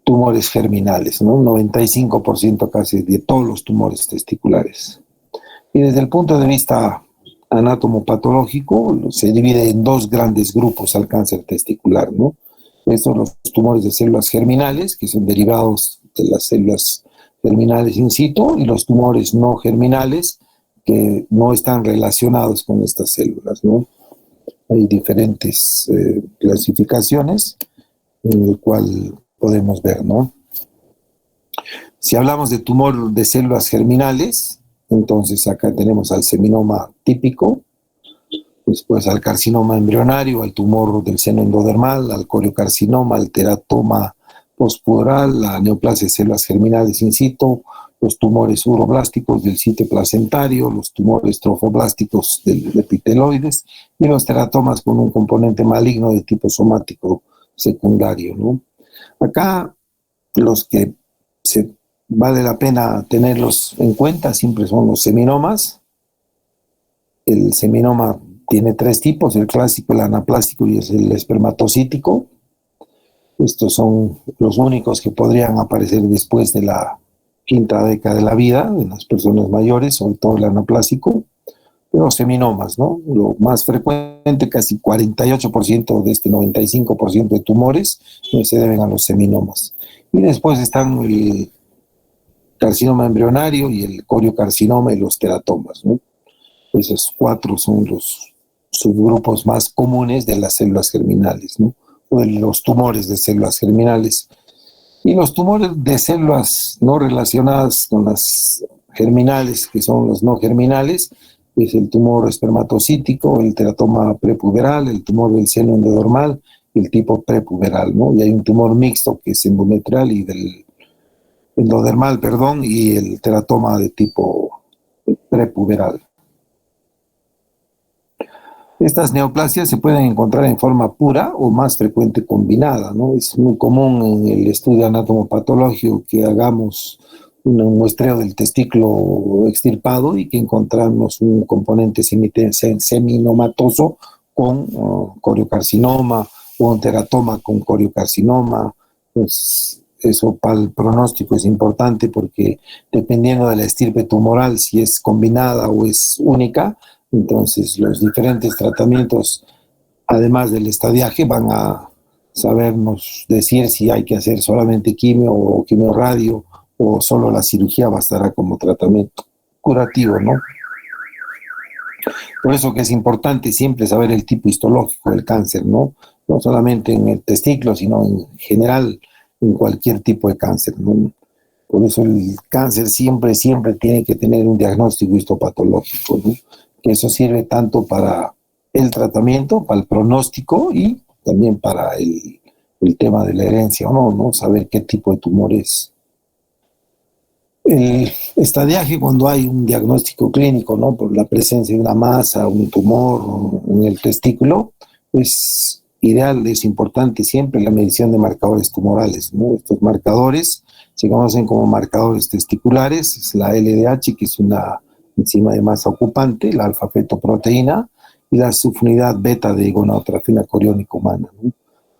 tumores germinales, ¿no? 95% casi de todos los tumores testiculares. Y desde el punto de vista anatomopatológico, se divide en dos grandes grupos al cáncer testicular, ¿no? Estos los tumores de células germinales, que son derivados de las células germinales in situ, y los tumores no germinales, que no están relacionados con estas células, ¿no? Hay diferentes clasificaciones en el cual podemos ver, ¿no? Si hablamos de tumor de células germinales, entonces acá tenemos al seminoma típico, después al carcinoma embrionario, al tumor del seno endodermal, al coriocarcinoma, al teratoma postpuberal, la neoplasia de células germinales in situ, los tumores uroblásticos del sitio placentario, los tumores trofoblásticos del epiteloides y los teratomas con un componente maligno de tipo somático secundario, ¿no? Acá los que vale la pena tenerlos en cuenta siempre son los seminomas. El seminoma tiene tres tipos, el clásico, el anaplástico y el espermatocítico. Estos son los únicos que podrían aparecer después de la quinta década de la vida en las personas mayores, sobre todo el anaplástico. Los seminomas, ¿no? Lo más frecuente, casi 48% de este 95% de tumores se deben a los seminomas. Y después están el carcinoma embrionario y el coriocarcinoma y los teratomas, ¿no? Esos cuatro son los subgrupos más comunes de las células germinales, ¿no? O de los tumores de células germinales. Y los tumores de células no relacionadas con las germinales, que son los no germinales, es el tumor espermatocítico, el teratoma prepuberal, el tumor del seno endodermal y el tipo prepuberal, ¿no? Y hay un tumor mixto que es endometrial y del endodermal, perdón, y el teratoma de tipo prepuberal. Estas neoplasias se pueden encontrar en forma pura o más frecuente combinada, ¿no? Es muy común en el estudio anatomopatológico que hagamos un muestreo del testículo extirpado y que encontramos un componente seminomatoso con coriocarcinoma o un teratoma con coriocarcinoma. Pues eso para el pronóstico es importante porque dependiendo de la estirpe tumoral, si es combinada o es única, entonces los diferentes tratamientos, además del estadiaje, van a sabernos decir si hay que hacer solamente quimio o quimioradio o solo la cirugía bastará como tratamiento curativo, ¿no? Por eso que es importante siempre saber el tipo histológico del cáncer, ¿no? No solamente en el testículo, sino en general en cualquier tipo de cáncer, ¿no? Por eso el cáncer siempre tiene que tener un diagnóstico histopatológico, ¿no? Que eso sirve tanto para el tratamiento, para el pronóstico y también para el tema de la herencia, ¿no? Saber qué tipo de tumor es. El estadiaje, cuando hay un diagnóstico clínico, ¿no? Por la presencia de una masa, un tumor en el testículo, es ideal, es importante siempre la medición de marcadores tumorales, ¿no? Estos marcadores se conocen como marcadores testiculares, es la LDH, que es una enzima de masa ocupante, la alfa-fetoproteína, y la subunidad beta de gonadotrofina coriónica humana, ¿no?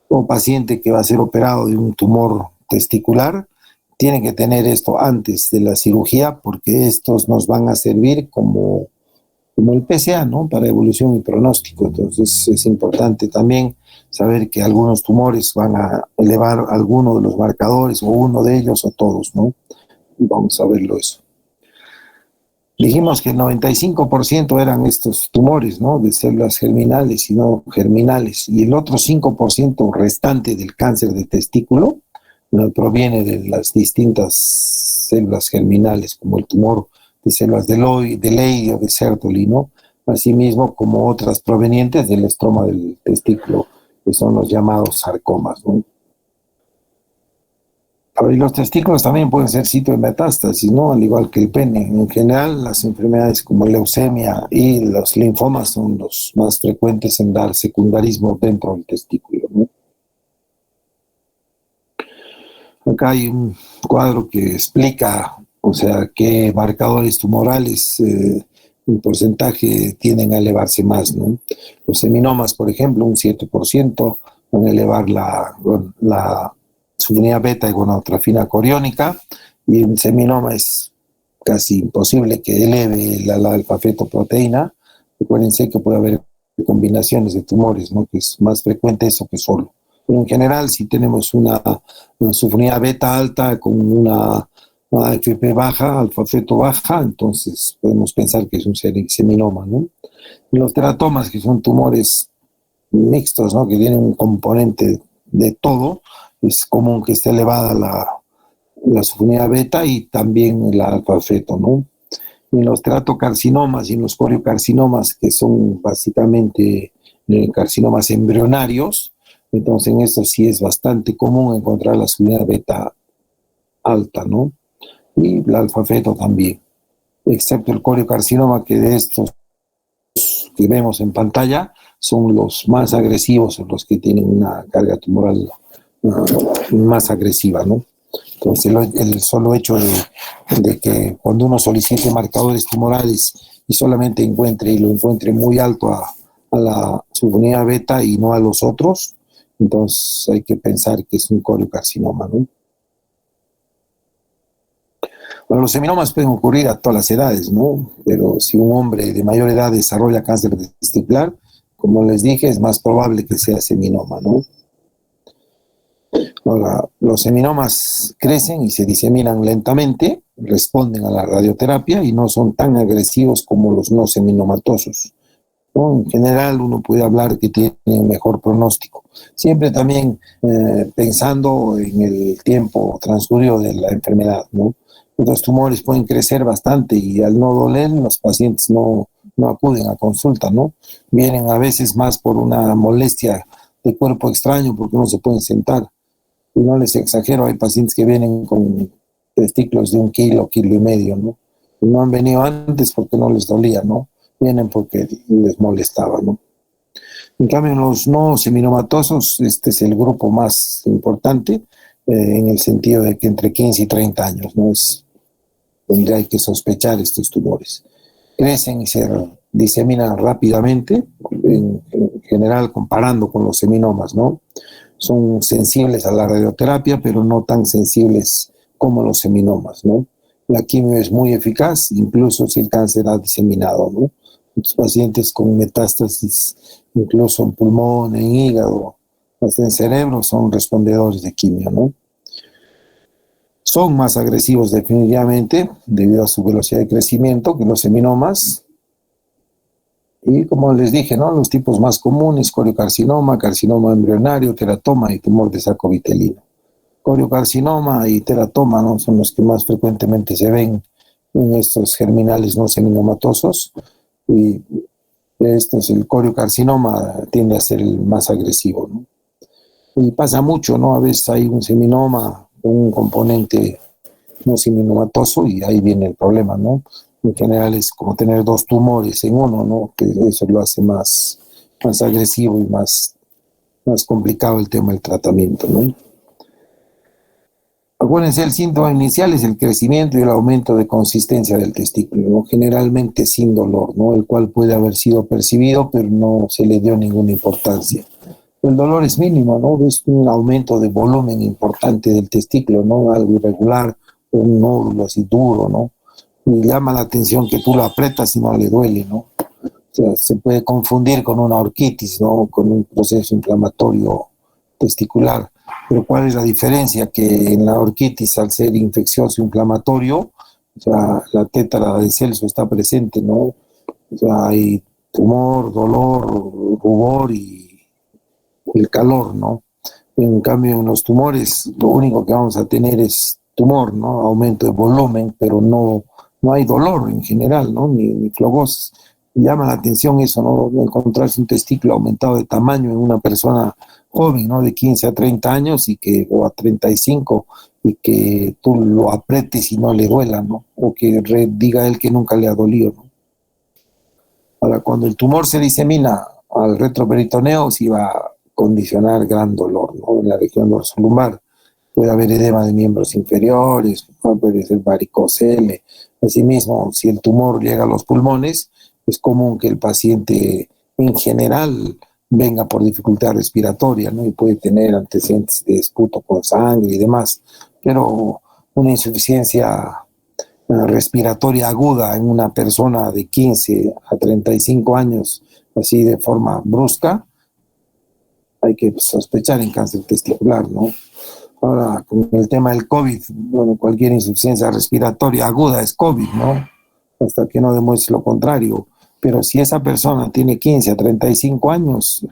Un paciente que va a ser operado de un tumor testicular tiene que tener esto antes de la cirugía porque estos nos van a servir como el PSA, ¿no? Para evolución y pronóstico. Entonces es importante también saber que algunos tumores van a elevar alguno de los marcadores o uno de ellos o todos, ¿no? Vamos a verlo eso. Dijimos que el 95% eran estos tumores, ¿no? De células germinales y no germinales. Y el otro 5% restante del cáncer de testículo proviene de las distintas células germinales, como el tumor de células de Leydig o de Sertoli, ¿no? Asimismo, como otras provenientes del estroma del testículo, que son los llamados sarcomas, ¿no? A ver, los testículos también pueden ser sitio de metástasis, ¿no? Al igual que el pene. En general, las enfermedades como leucemia y los linfomas son los más frecuentes en dar secundarismo dentro del testículo, ¿no? Acá hay un cuadro que explica, o sea, qué marcadores tumorales en porcentaje tienden a elevarse más, ¿no? Los seminomas, por ejemplo, un 7% van a elevar la subunidad beta y gonadotrofina coriónica, y un seminoma es casi imposible que eleve la alfa-fetoproteína. Recuérdense que puede haber combinaciones de tumores, ¿no? Que es más frecuente eso que solo. Pero en general, si tenemos una subunidad beta alta con una AFP baja, alfa-feto baja, entonces podemos pensar que es un seminoma, ¿no? Y los teratomas, que son tumores mixtos, ¿no? Que tienen un componente de todo, es común que esté elevada la subunidad beta y también la alfa-feto, ¿no? Y los teratocarcinomas y los coriocarcinomas, que son básicamente carcinomas embrionarios, entonces en esto sí es bastante común encontrar la subunidad beta alta, ¿no? Y la alfa-feto también, excepto el coriocarcinoma, que de estos que vemos en pantalla son los más agresivos, los que tienen una carga tumoral más agresiva, ¿no? Entonces el solo hecho de que cuando uno solicite marcadores tumorales y solamente lo encuentre muy alto a la subunidad beta y no a los otros, entonces hay que pensar que es un coriocarcinoma, ¿no? Bueno, los seminomas pueden ocurrir a todas las edades, ¿no? Pero si un hombre de mayor edad desarrolla cáncer testicular, como les dije, es más probable que sea seminoma, ¿no? Ahora, los seminomas crecen y se diseminan lentamente, responden a la radioterapia y no son tan agresivos como los no seminomatosos, ¿no? En general, uno puede hablar que tienen mejor pronóstico. Siempre también pensando en el tiempo transcurrido de la enfermedad, ¿no? Los tumores pueden crecer bastante y al no doler, los pacientes no acuden a consulta, ¿no? Vienen a veces más por una molestia de cuerpo extraño porque no se pueden sentar. Y no les exagero, hay pacientes que vienen con testículos de 1 kilo, kilo y medio, ¿no? Y no han venido antes porque no les dolía, ¿no? Vienen porque les molestaba, ¿no? En cambio, los no seminomatosos, este es el grupo más importante, en el sentido de que entre 15 y 30 años, ¿no? Es donde hay que sospechar estos tumores. Crecen y se diseminan rápidamente, en general comparando con los seminomas, ¿no? Son sensibles a la radioterapia, pero no tan sensibles como los seminomas, ¿no? La quimio es muy eficaz, incluso si el cáncer ha diseminado, ¿no? Muchos pacientes con metástasis, incluso en pulmón, en hígado, hasta en cerebro, son respondedores de quimio, ¿no? Son más agresivos definitivamente debido a su velocidad de crecimiento que los seminomas. Y como les dije, ¿no? Los tipos más comunes: coriocarcinoma, carcinoma embrionario, teratoma y tumor de saco vitelino. Coriocarcinoma y teratoma, ¿no? Son los que más frecuentemente se ven en estos germinales no seminomatosos. Y el coriocarcinoma tiende a ser el más agresivo, ¿no? Y pasa mucho, ¿no? A veces hay un seminoma con un componente no seminomatoso y ahí viene el problema, ¿no? En general es como tener 2 tumores en uno, ¿no? Que eso lo hace más agresivo y más complicado el tema del tratamiento, ¿no? Acuérdense, el síntoma inicial es el crecimiento y el aumento de consistencia del testículo, ¿no? Generalmente sin dolor, ¿no? El cual puede haber sido percibido, pero no se le dio ninguna importancia. El dolor es mínimo, ¿no? Es un aumento de volumen importante del testículo, ¿no? Algo irregular, un nódulo así duro, ¿no? Y llama la atención que tú lo aprietas y no le duele, ¿no? O sea, se puede confundir con una orquitis, ¿no? Con un proceso inflamatorio testicular. Pero ¿cuál es la diferencia? Que en la orquitis, al ser infeccioso inflamatorio, o sea, la tétara de Celso está presente, ¿no? O sea, hay tumor, dolor, rubor y el calor, ¿no? En cambio, en los tumores, lo único que vamos a tener es tumor, ¿no? Aumento de volumen, pero no hay dolor en general, ¿no? Ni flogosis. Llama la atención eso, ¿no? Encontrarse un testículo aumentado de tamaño en una persona joven, ¿no? De 15 a 30 años o a 35, y que tú lo apretes y no le duela, ¿no? O que diga él que nunca le ha dolido, ¿no? Ahora, cuando el tumor se disemina al retroperitoneo, sí va a condicionar gran dolor, ¿no? En la región dorsolumbar puede haber edema de miembros inferiores, puede ser varicocele. Asimismo, si el tumor llega a los pulmones, es común que el paciente en general venga por dificultad respiratoria, ¿no? Y puede tener antecedentes de esputo con sangre y demás, pero una insuficiencia respiratoria aguda en una persona de 15 a 35 años, así de forma brusca, hay que sospechar en cáncer testicular, ¿no? Ahora, con el tema del COVID, bueno, cualquier insuficiencia respiratoria aguda es COVID, ¿no? Hasta que no demuestre lo contrario. Pero si esa persona tiene 15 a 35 años,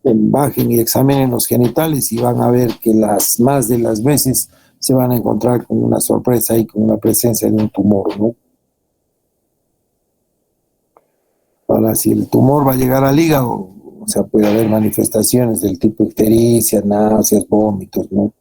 bajen y examinen los genitales y van a ver que las más de las veces se van a encontrar con una sorpresa y con una presencia de un tumor, ¿no? Ahora, si el tumor va a llegar al hígado, o sea, puede haber manifestaciones del tipo ictericia, náuseas, vómitos, ¿no?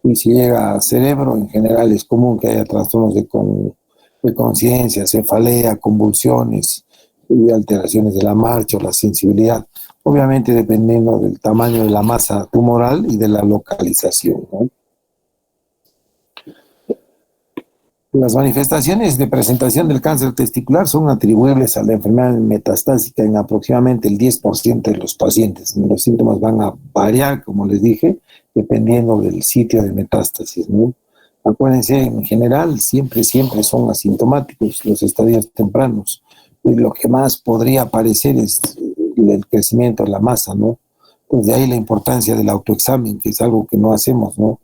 Y si llega al cerebro, en general es común que haya trastornos de conciencia, cefalea, convulsiones y alteraciones de la marcha o la sensibilidad. Obviamente dependiendo del tamaño de la masa tumoral y de la localización, ¿no? Las manifestaciones de presentación del cáncer testicular son atribuibles a la enfermedad metastásica en aproximadamente el 10% de los pacientes. Los síntomas van a variar, como les dije, dependiendo del sitio de metástasis, ¿no? Acuérdense, en general, siempre son asintomáticos los estadios tempranos. Y lo que más podría aparecer es el crecimiento de la masa, ¿no? Pues de ahí la importancia del autoexamen, que es algo que no hacemos, ¿no?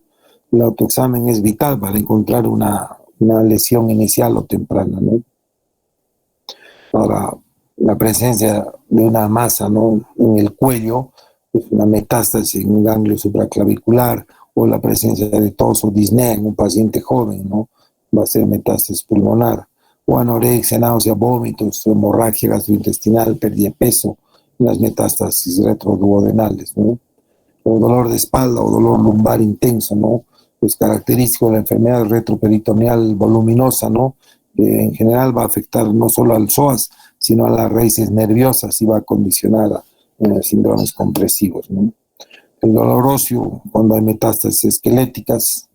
El autoexamen es vital para encontrar una lesión inicial o temprana, ¿no? Ahora, la presencia de una masa, ¿no?, en el cuello, es una metástasis en un ganglio supraclavicular, o la presencia de tos o disnea en un paciente joven, ¿no?, va a ser metástasis pulmonar, o anorexia, náusea, vómitos, hemorragia gastrointestinal, pérdida de peso, las metástasis retroduodenales, ¿no? O dolor de espalda o dolor lumbar intenso, ¿no? Es característico de la enfermedad retroperitoneal voluminosa, ¿no? En general va a afectar no solo al psoas, sino a las raíces nerviosas y va a condicionar a síndromes compresivos, ¿no? El dolor óseo, cuando hay metástasis esqueléticas,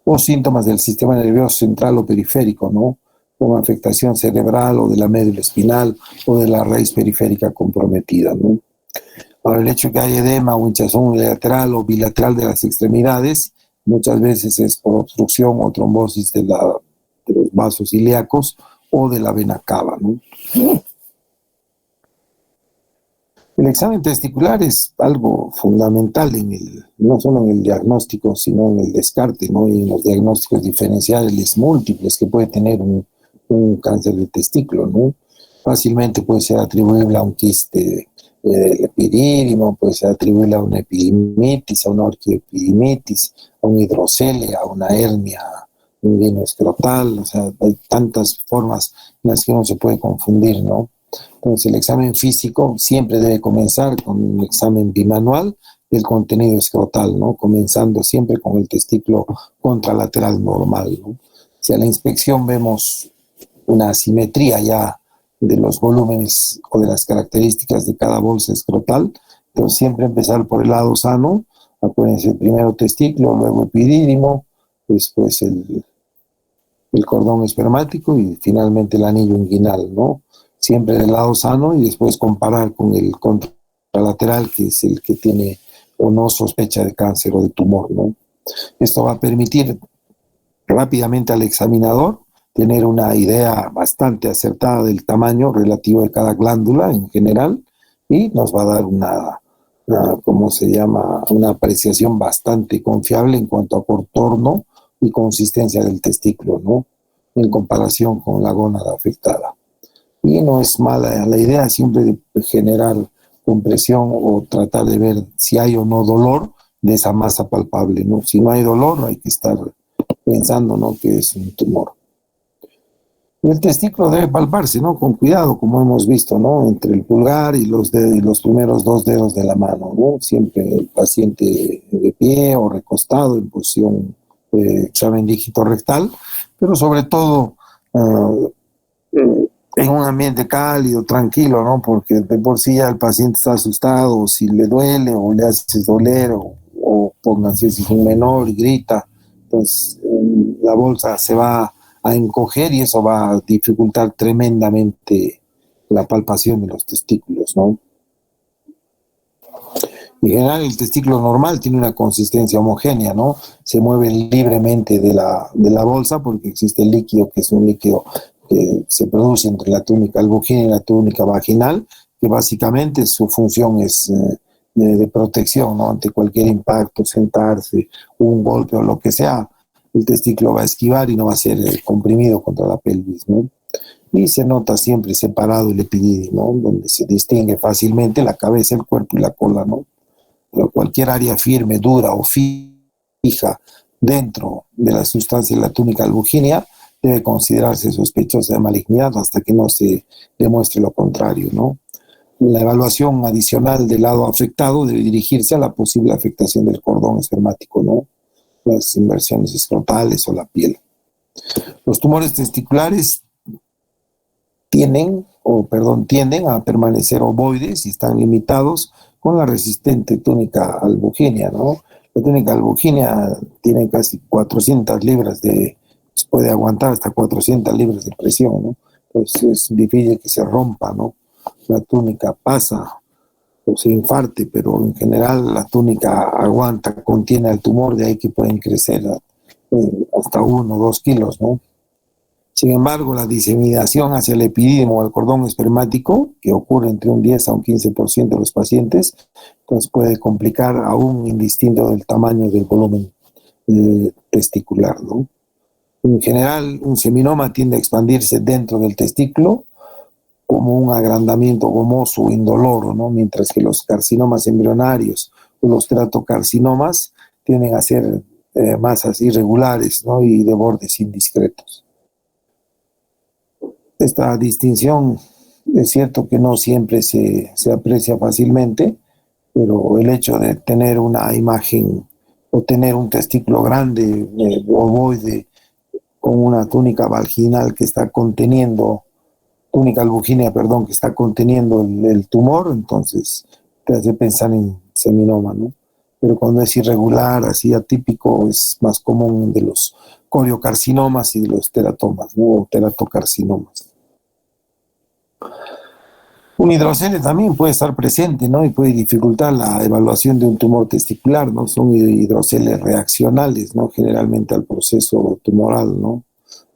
o síntomas del sistema nervioso central o periférico, ¿no? Como afectación cerebral o de la médula espinal o de la raíz periférica comprometida, ¿no? Ahora, el hecho de que haya edema o hinchazón unilateral o bilateral de las extremidades, muchas veces es por obstrucción o trombosis de los vasos ilíacos o de la vena cava, ¿no? El examen testicular es algo fundamental no solo en el diagnóstico, sino en el descarte, ¿no? Y en los diagnósticos diferenciales múltiples que puede tener un cáncer de testículo, ¿no? Fácilmente puede ser atribuible a un quiste del epidídimo, puede ser atribuible a una epidimitis, a una orquioepidimitis, a un hidrocele, a una hernia inguinoescrotal. O sea, hay tantas formas en las que uno se puede confundir, ¿no? Entonces, el examen físico siempre debe comenzar con un examen bimanual del contenido escrotal, ¿no? Comenzando siempre con el testículo contralateral normal, ¿no? Si a la inspección vemos una asimetría ya de los volúmenes o de las características de cada bolsa escrotal, entonces siempre empezar por el lado sano. Acuérdense, primero testículo, luego epidídimo, después el cordón espermático y finalmente el anillo inguinal, ¿no? Siempre del lado sano y después comparar con el contralateral, que es el que tiene o no sospecha de cáncer o de tumor, ¿no? Esto va a permitir rápidamente al examinador tener una idea bastante acertada del tamaño relativo de cada glándula en general y nos va a dar ¿cómo se llama?, una apreciación bastante confiable en cuanto a contorno y consistencia del testículo, ¿no?, en comparación con la gónada afectada. Y no es mala la idea siempre de generar compresión o tratar de ver si hay o no dolor de esa masa palpable, ¿no? Si no hay dolor, hay que estar pensando, ¿no?, que es un tumor. Y el testículo debe palparse, ¿no? Con cuidado, como hemos visto, ¿no? Entre el pulgar y los dedos, y los primeros dos dedos de la mano, ¿no? Siempre el paciente de pie o recostado en posición examen dígito rectal, pero sobre todo en un ambiente cálido, tranquilo, ¿no? Porque de por sí ya el paciente está asustado, o si le duele o le hace doler, o pónganse si es un menor y grita, pues la bolsa se va a encoger y eso va a dificultar tremendamente la palpación de los testículos, ¿no? En general, el testículo normal tiene una consistencia homogénea, ¿no? Se mueve libremente de la bolsa porque existe el líquido, que es un líquido que se produce entre la túnica albuginea y la túnica vaginal, que básicamente su función es de protección, ¿no? Ante cualquier impacto, sentarse, un golpe o lo que sea, el testículo va a esquivar y no va a ser comprimido contra la pelvis, ¿no? Y se nota siempre separado el epidídimo, donde se distingue fácilmente la cabeza, el cuerpo y la cola, ¿no? Pero cualquier área firme, dura o fija dentro de la sustancia de la túnica albuginea debe considerarse sospechosa de malignidad hasta que no se demuestre lo contrario, ¿no? La evaluación adicional del lado afectado debe dirigirse a la posible afectación del cordón espermático, ¿no? Las inversiones escrotales o la piel. Los tumores testiculares tienden a permanecer ovoides y están limitados con la resistente túnica albuginea, ¿no? La túnica albuginea tiene casi 400 libras puede aguantar hasta 400 libras de presión, ¿no? Pues es difícil que se rompa, ¿no? La túnica pasa o se infarte, pero en general la túnica aguanta, contiene el tumor, de ahí que pueden crecer hasta 1 o 2 kilos, ¿no? Sin embargo, la diseminación hacia el epidídimo o el cordón espermático, que ocurre entre un 10 a un 15% de los pacientes, pues puede complicar aún indistinto del tamaño del volumen testicular, ¿no? En general, un seminoma tiende a expandirse dentro del testículo como un agrandamiento gomoso o indoloro, ¿no? Mientras que los carcinomas embrionarios o los teratocarcinomas tienden a ser masas irregulares, ¿no? Y de bordes indiscretos. Esta distinción es cierto que no siempre se aprecia fácilmente, pero el hecho de tener una imagen o tener un testículo grande, ovoide, con una túnica vaginal que está conteniendo, túnica albuginea, perdón, que está conteniendo el tumor, entonces te hace pensar en seminoma, ¿no? Pero cuando es irregular, así atípico, es más común de los coriocarcinomas y de los teratomas, ¿no? O teratocarcinomas. Un hidrocele también puede estar presente, ¿no? Y puede dificultar la evaluación de un tumor testicular, ¿no? Son hidroceles reaccionales, ¿no? Generalmente al proceso tumoral, ¿no?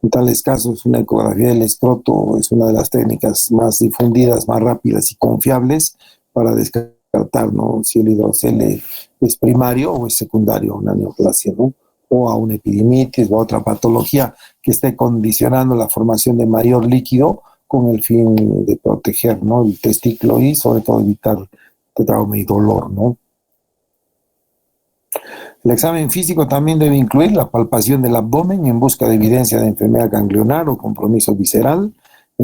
En tales casos, una ecografía del escroto es una de las técnicas más difundidas, más rápidas y confiables para descartar, ¿no? Si el hidrocele es primario o es secundario a una neoplasia, ¿no? O a una epidimitis o a otra patología que esté condicionando la formación de mayor líquido con el fin de proteger, ¿no? El testículo y sobre todo evitar trauma y dolor, ¿no? El examen físico también debe incluir la palpación del abdomen en busca de evidencia de enfermedad ganglionar o compromiso visceral,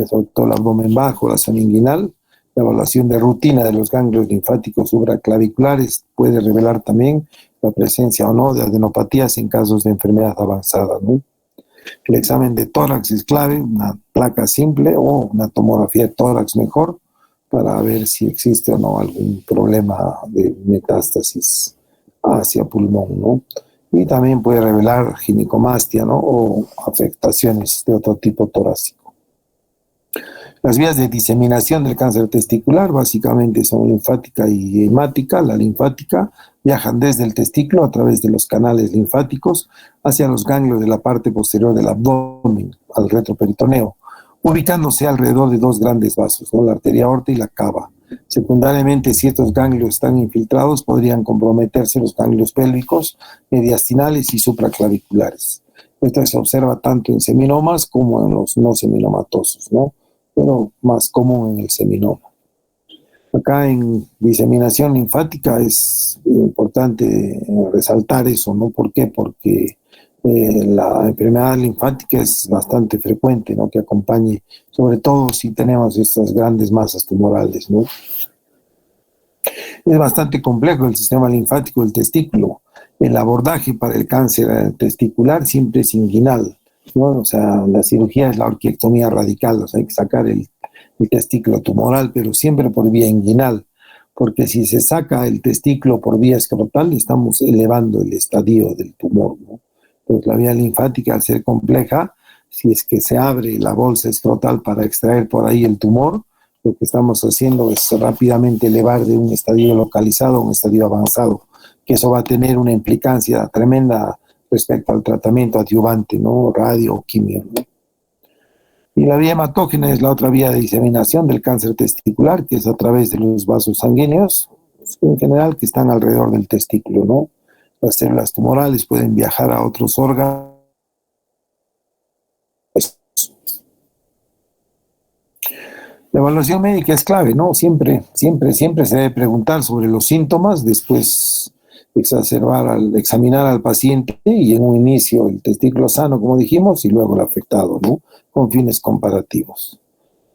sobre todo el abdomen bajo, la zona inguinal. La evaluación de rutina de los ganglios linfáticos supraclaviculares puede revelar también la presencia o no de adenopatías en casos de enfermedad avanzada, ¿no? El examen de tórax es clave, una placa simple o una tomografía de tórax mejor para ver si existe o no algún problema de metástasis hacia pulmón, ¿no? Y también puede revelar ginecomastia, ¿no? O afectaciones de otro tipo torácico. Las vías de diseminación del cáncer testicular básicamente son linfática y hemática. La linfática viajan desde el testículo a través de los canales linfáticos hacia los ganglios de la parte posterior del abdomen, al retroperitoneo, ubicándose alrededor de dos grandes vasos, ¿no? La arteria aorta y la cava. Secundariamente, si estos ganglios están infiltrados, podrían comprometerse los ganglios pélvicos, mediastinales y supraclaviculares. Esto se observa tanto en seminomas como en los no seminomatosos, ¿no? Pero más común en el seminoma. Acá en diseminación linfática es importante resaltar eso, ¿no? ¿Por qué? Porque La enfermedad linfática es bastante frecuente, ¿no? Que acompañe, sobre todo si tenemos estas grandes masas tumorales, ¿no? Es bastante complejo el sistema linfático del testículo. El abordaje para el cáncer testicular siempre es inguinal, ¿no? O sea, la cirugía es la orquiectomía radical, o sea, hay que sacar el testículo tumoral, pero siempre por vía inguinal, porque si se saca el testículo por vía escrotal, estamos elevando el estadio del tumor, ¿no? Pues la vía linfática, al ser compleja, si es que se abre la bolsa escrotal para extraer por ahí el tumor, lo que estamos haciendo es rápidamente elevar de un estadio localizado a un estadio avanzado, que eso va a tener una implicancia tremenda respecto al tratamiento adyuvante, ¿no? Radio o quimio, ¿no? Y la vía hematógena es la otra vía de diseminación del cáncer testicular, que es a través de los vasos sanguíneos, en general, que están alrededor del testículo, ¿no? Las células tumorales pueden viajar a otros órganos. La evaluación médica es clave, ¿no? Siempre se debe preguntar sobre los síntomas, después examinar al paciente y en un inicio el testículo sano, como dijimos, y luego el afectado, ¿no? Con fines comparativos.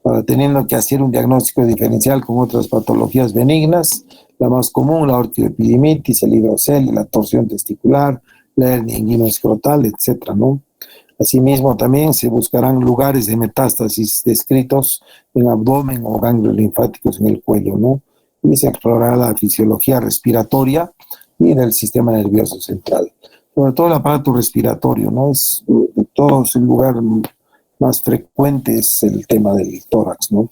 Para teniendo que hacer un diagnóstico diferencial con otras patologías benignas, la más común, la orquidoepididimitis, el hidrocele, la torsión testicular, la hernia inguinoescrotal, etcétera, ¿no? Asimismo, también se buscarán lugares de metástasis descritos en abdomen o ganglios linfáticos en el cuello, ¿no? Y se explorará la fisiología respiratoria y del sistema nervioso central. Sobre todo el aparato respiratorio, ¿no? De todos el lugar más frecuente es el tema del tórax, ¿no?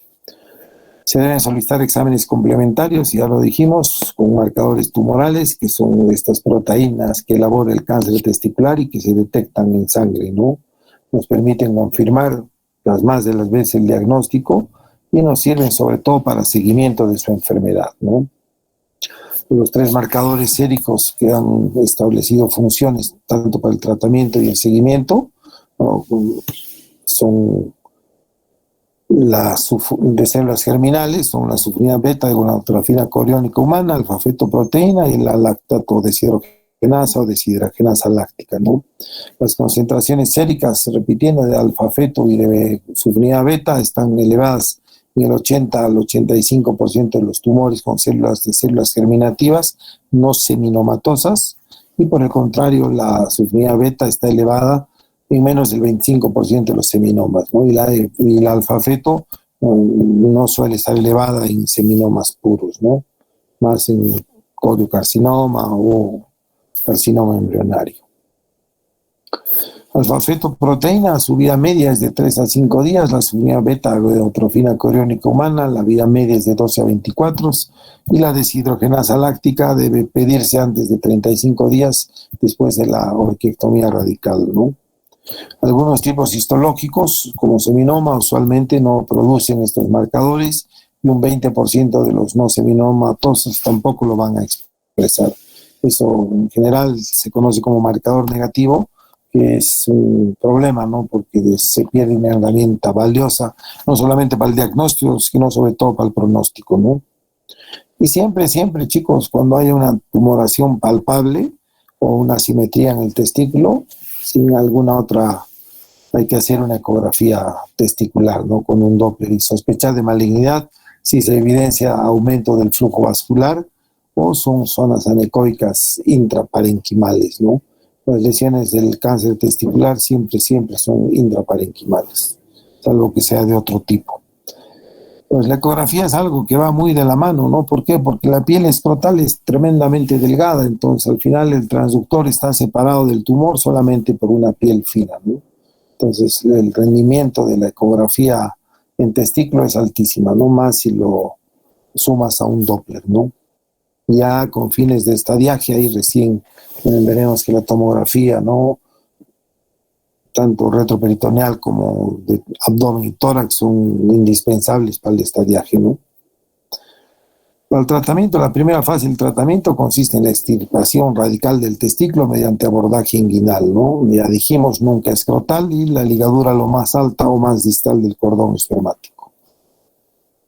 Se deben solicitar exámenes complementarios, ya lo dijimos, con marcadores tumorales, que son estas proteínas que elabora el cáncer testicular y que se detectan en sangre, ¿no? Nos permiten confirmar las más de las veces el diagnóstico y nos sirven sobre todo para seguimiento de su enfermedad, ¿no? Los 3 marcadores séricos que han establecido funciones tanto para el tratamiento y el seguimiento, ¿no? Son de células germinales, son la sufrina beta de gonadotrofina coriónica humana, alfa-fetoproteína y la lactato deshidrogenasa o deshidragenasa láctica, ¿no? Las concentraciones séricas, repitiendo, de alfa-feto y de sufrina beta están elevadas en el 80 al 85% de los tumores con células germinativas no seminomatosas, y por el contrario la sufrina beta está elevada en menos del 25% de los seminomas, ¿no? Y la alfa-feto no suele estar elevada en seminomas puros, ¿no? Más en coriocarcinoma o carcinoma embrionario. Alfa-fetoproteína, su vida media es de 3 a 5 días, la sufrina beta-gonadotrofina coriónica humana, la vida media es de 12 a 24, y la deshidrogenasa láctica debe pedirse antes de 35 días después de la orquiectomía radical, ¿no? Algunos tipos histológicos, como seminoma, usualmente no producen estos marcadores y un 20% de los no seminomatosos tampoco lo van a expresar. Eso en general se conoce como marcador negativo, que es un problema, ¿no? Porque se pierde una herramienta valiosa, no solamente para el diagnóstico, sino sobre todo para el pronóstico, ¿no? Y siempre, chicos, cuando haya una tumoración palpable o una asimetría en el testículo, sin alguna otra, hay que hacer una ecografía testicular, ¿no? Con un Doppler y sospechar de malignidad si se evidencia aumento del flujo vascular o son zonas anecoicas intraparenquimales, ¿no? Las lesiones del cáncer testicular siempre son intraparenquimales, salvo que sea de otro tipo. Pues la ecografía es algo que va muy de la mano, ¿no? ¿Por qué? Porque la piel escrotal es tremendamente delgada, entonces al final el transductor está separado del tumor solamente por una piel fina, ¿no? Entonces el rendimiento de la ecografía en testículo es altísima, no más si lo sumas a un Doppler, ¿no? Ya con fines de estadiaje ahí recién veremos que la tomografía, ¿no? Tanto retroperitoneal como de abdomen y tórax son indispensables para el estadiaje, ¿no? Para el tratamiento, la primera fase del tratamiento consiste en la extirpación radical del testículo mediante abordaje inguinal, ¿no? Ya dijimos, nunca escrotal, y la ligadura lo más alta o más distal del cordón espermático.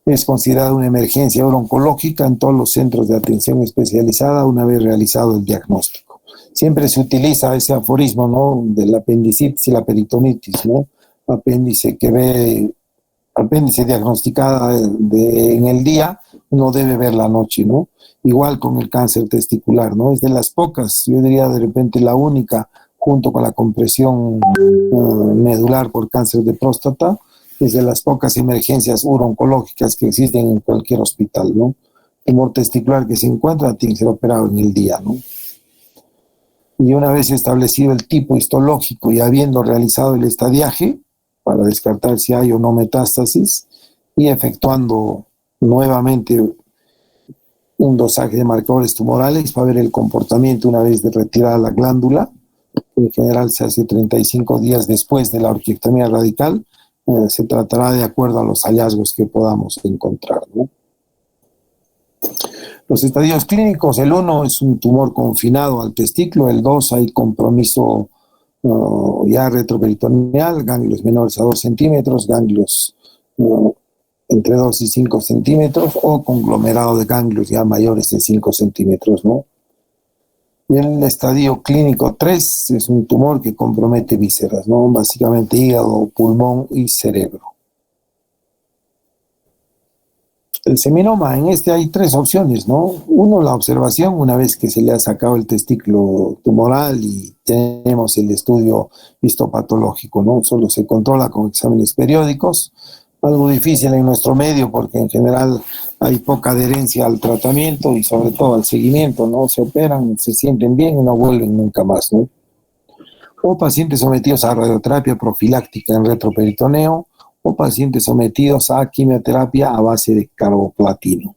Es considerada una emergencia oncológica en todos los centros de atención especializada una vez realizado el diagnóstico. Siempre se utiliza ese aforismo, ¿no? Del apendicitis y la peritonitis, ¿no? Apéndice que ve, apéndice diagnosticada en el día, uno debe ver la noche, ¿no? Igual con el cáncer testicular, ¿no? Es de las pocas, yo diría de repente la única, junto con la compresión medular por cáncer de próstata, es de las pocas emergencias urooncológicas que existen en cualquier hospital, ¿no? Tumor testicular que se encuentra tiene que ser operado en el día, ¿no? Y una vez establecido el tipo histológico y habiendo realizado el estadiaje para descartar si hay o no metástasis y efectuando nuevamente un dosaje de marcadores tumorales para ver el comportamiento una vez de retirada la glándula, que en general se hace 35 días después de la orquiectomía radical, se tratará de acuerdo a los hallazgos que podamos encontrar, ¿no? Los estadios clínicos, el 1 es un tumor confinado al testículo, el 2 hay compromiso ya retroperitoneal, ganglios menores a 2 centímetros, ganglios entre 2 y 5 centímetros o conglomerado de ganglios ya mayores de 5 centímetros, ¿no? Y el estadio clínico 3 es un tumor que compromete vísceras, ¿no? Básicamente hígado, pulmón y cerebro. El seminoma, en este hay 3 opciones, ¿no? 1, la observación, una vez que se le ha sacado el testículo tumoral y tenemos el estudio histopatológico, ¿no? Solo se controla con exámenes periódicos, algo difícil en nuestro medio porque en general hay poca adherencia al tratamiento y sobre todo al seguimiento, ¿no? Se operan, se sienten bien y no vuelven nunca más, ¿no? O pacientes sometidos a radioterapia profiláctica en retroperitoneo, o pacientes sometidos a quimioterapia a base de carboplatino.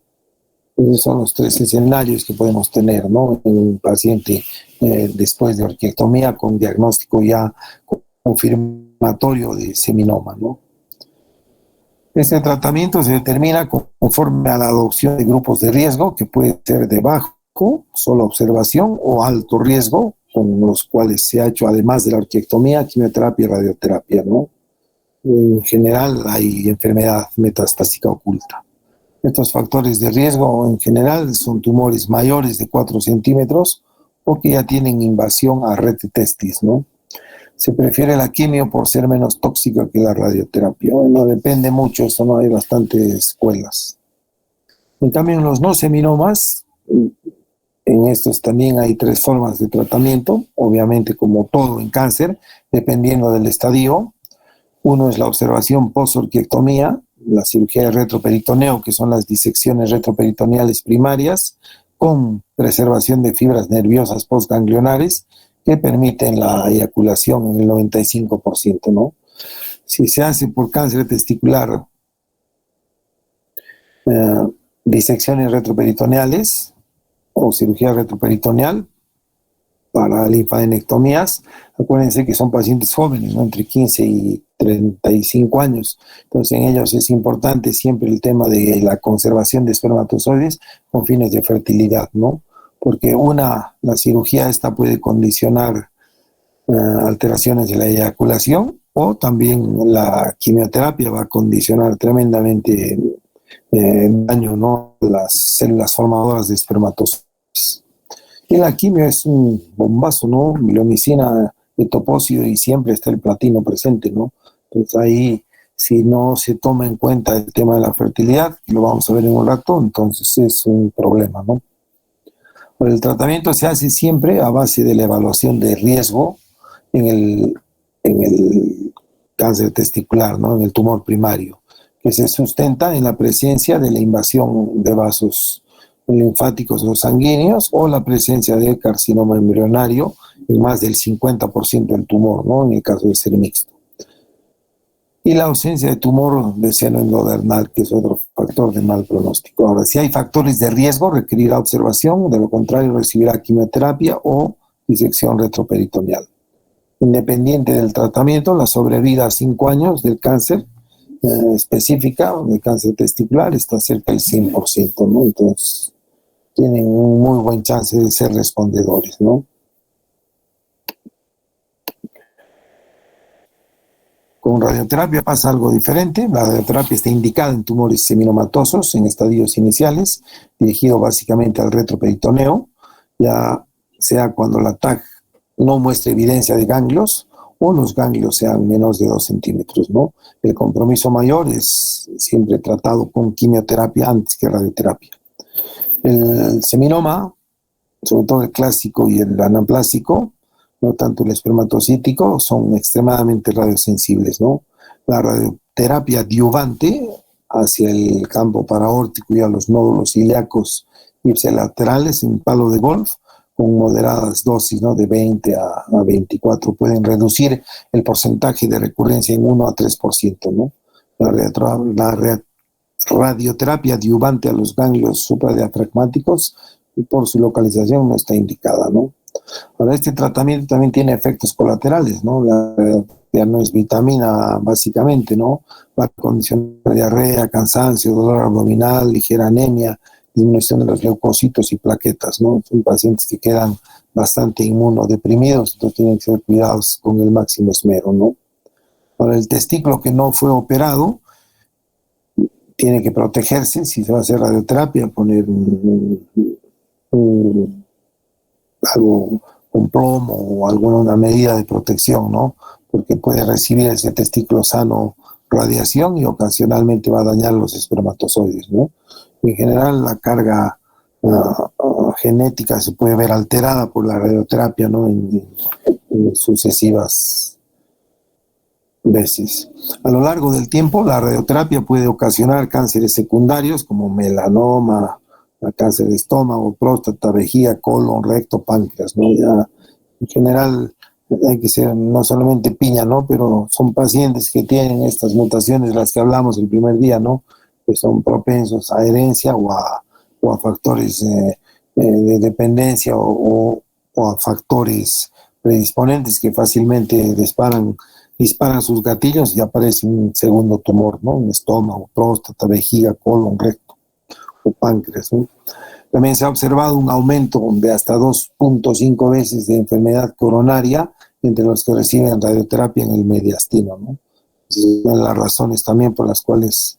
Esos son los 3 escenarios que podemos tener, ¿no? En un paciente después de orquiectomía con diagnóstico ya confirmatorio de seminoma, ¿no? Este tratamiento se determina conforme a la adopción de grupos de riesgo, que puede ser de bajo, solo observación, o alto riesgo, con los cuales se ha hecho, además de la orquiectomía, quimioterapia y radioterapia, ¿no? En general hay enfermedad metastásica oculta. Estos factores de riesgo en general son tumores mayores de 4 centímetros o que ya tienen invasión a red de testis, ¿no? Se prefiere la quimio por ser menos tóxica que la radioterapia. Bueno, depende mucho, esto no hay bastantes escuelas. En cambio, en los no seminomas, en estos también hay 3 formas de tratamiento, obviamente como todo en cáncer, dependiendo del estadio. 1 es la observación post-orquiectomía, la cirugía de retroperitoneo, que son las disecciones retroperitoneales primarias, con preservación de fibras nerviosas postganglionares que permiten la eyaculación en el 95%, ¿no? Si se hace por cáncer testicular, disecciones retroperitoneales o cirugía retroperitoneal, para linfadenectomías, acuérdense que son pacientes jóvenes, ¿no? Entre 15 y 35 años. Entonces en ellos es importante siempre el tema de la conservación de espermatozoides con fines de fertilidad, ¿no? Porque la cirugía esta puede condicionar alteraciones de la eyaculación, o también la quimioterapia va a condicionar tremendamente daño, ¿no? Las células formadoras de espermatozoides. Y la quimio es un bombazo, ¿no? Bleomicina, etopósido, y siempre está el platino presente, ¿no? Entonces ahí, si no se toma en cuenta el tema de la fertilidad, que lo vamos a ver en un rato, entonces es un problema, ¿no? Pero el tratamiento se hace siempre a base de la evaluación de riesgo en el cáncer testicular, ¿no? En el tumor primario, que se sustenta en la presencia de la invasión de vasos linfáticos o sanguíneos o la presencia de carcinoma embrionario en más del 50% del tumor, ¿no? En el caso de ser mixto. Y la ausencia de tumor de seno endodernal, que es otro factor de mal pronóstico. Ahora, si hay factores de riesgo, requerirá observación, de lo contrario recibirá quimioterapia o disección retroperitoneal. Independiente del tratamiento, la sobrevida a 5 años del cáncer específica, del cáncer testicular, está cerca del 100%, ¿no? Entonces, tienen un muy buen chance de ser respondedores, ¿no? Con radioterapia pasa algo diferente. La radioterapia está indicada en tumores seminomatosos en estadios iniciales, dirigido básicamente al retroperitoneo. Ya sea cuando la TAC no muestre evidencia de ganglios o los ganglios sean menos de 2 centímetros, ¿no? El compromiso mayor es siempre tratado con quimioterapia antes que radioterapia. El seminoma, sobre todo el clásico y el anaplásico, no tanto el espermatocítico, son extremadamente radiosensibles, ¿no? La radioterapia adyuvante hacia el campo paraórtico y a los nódulos ilíacos ipsilaterales en palo de golf, con moderadas dosis, ¿no? De 20 a 24, pueden reducir el porcentaje de recurrencia en 1 a 3%, ¿no? La radioterapia adyuvante a los ganglios supradiafragmáticos, por su localización, no está indicada, ¿no? Ahora, este tratamiento también tiene efectos colaterales, ¿no? Ya no es vitamina, básicamente, ¿no? Va a condicionar diarrea, cansancio, dolor abdominal, ligera anemia, disminución de los leucocitos y plaquetas, ¿no? Son pacientes que quedan bastante inmunodeprimidos, entonces tienen que ser cuidados con el máximo esmero, ¿no? Ahora, el testículo que no fue operado tiene que protegerse. Si se va a hacer radioterapia, poner algo con plomo o alguna medida de protección, ¿no? Porque puede recibir ese testículo sano radiación y ocasionalmente va a dañar los espermatozoides, ¿no? En general, la carga genética se puede ver alterada por la radioterapia, ¿no? En sucesivas veces. A lo largo del tiempo, la radioterapia puede ocasionar cánceres secundarios como melanoma, cáncer de estómago, próstata, vejiga, colon, recto, páncreas, ¿no? Ya, en general, hay que ser no solamente piña, ¿no? Pero son pacientes que tienen estas mutaciones, las que hablamos el primer día, ¿no? Que son propensos a herencia o a factores de dependencia o a factores predisponentes que fácilmente disparan sus gatillos y aparece un segundo tumor, ¿no? Un estómago, próstata, vejiga, colon, recto o páncreas, ¿no? También se ha observado un aumento de hasta 2.5 veces de enfermedad coronaria entre los que reciben radioterapia en el mediastino, ¿no? Esas son las razones también por las cuales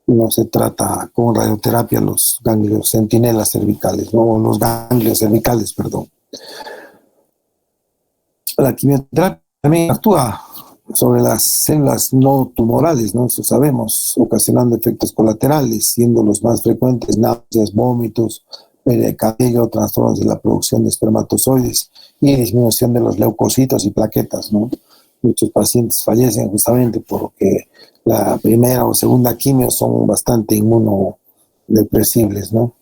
no se trata con radioterapia los ganglios centinelas cervicales, ¿no? O los ganglios cervicales, perdón. La quimioterapia también actúa sobre las células no tumorales, ¿no? Eso sabemos, ocasionando efectos colaterales, siendo los más frecuentes náuseas, vómitos, pérdida de cabello, trastornos de la producción de espermatozoides y disminución de los leucocitos y plaquetas, ¿no? Muchos pacientes fallecen justamente porque la primera o segunda quimio son bastante inmunodepresibles, ¿no?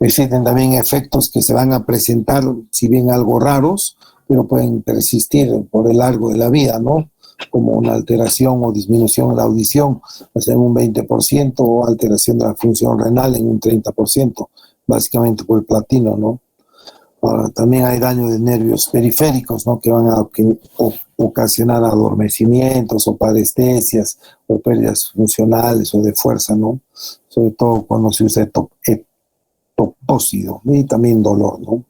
Existen también efectos que se van a presentar, si bien algo raros, pero pueden persistir por el largo de la vida, ¿no? Como una alteración o disminución en la audición, en un 20%, o alteración de la función renal en un 30%, básicamente por el platino, ¿no? Ahora, también hay daño de nervios periféricos, ¿no? Que van a ocasionar adormecimientos o parestesias o pérdidas funcionales o de fuerza, ¿no? Sobre todo cuando se usa topócido y también dolor, ¿no?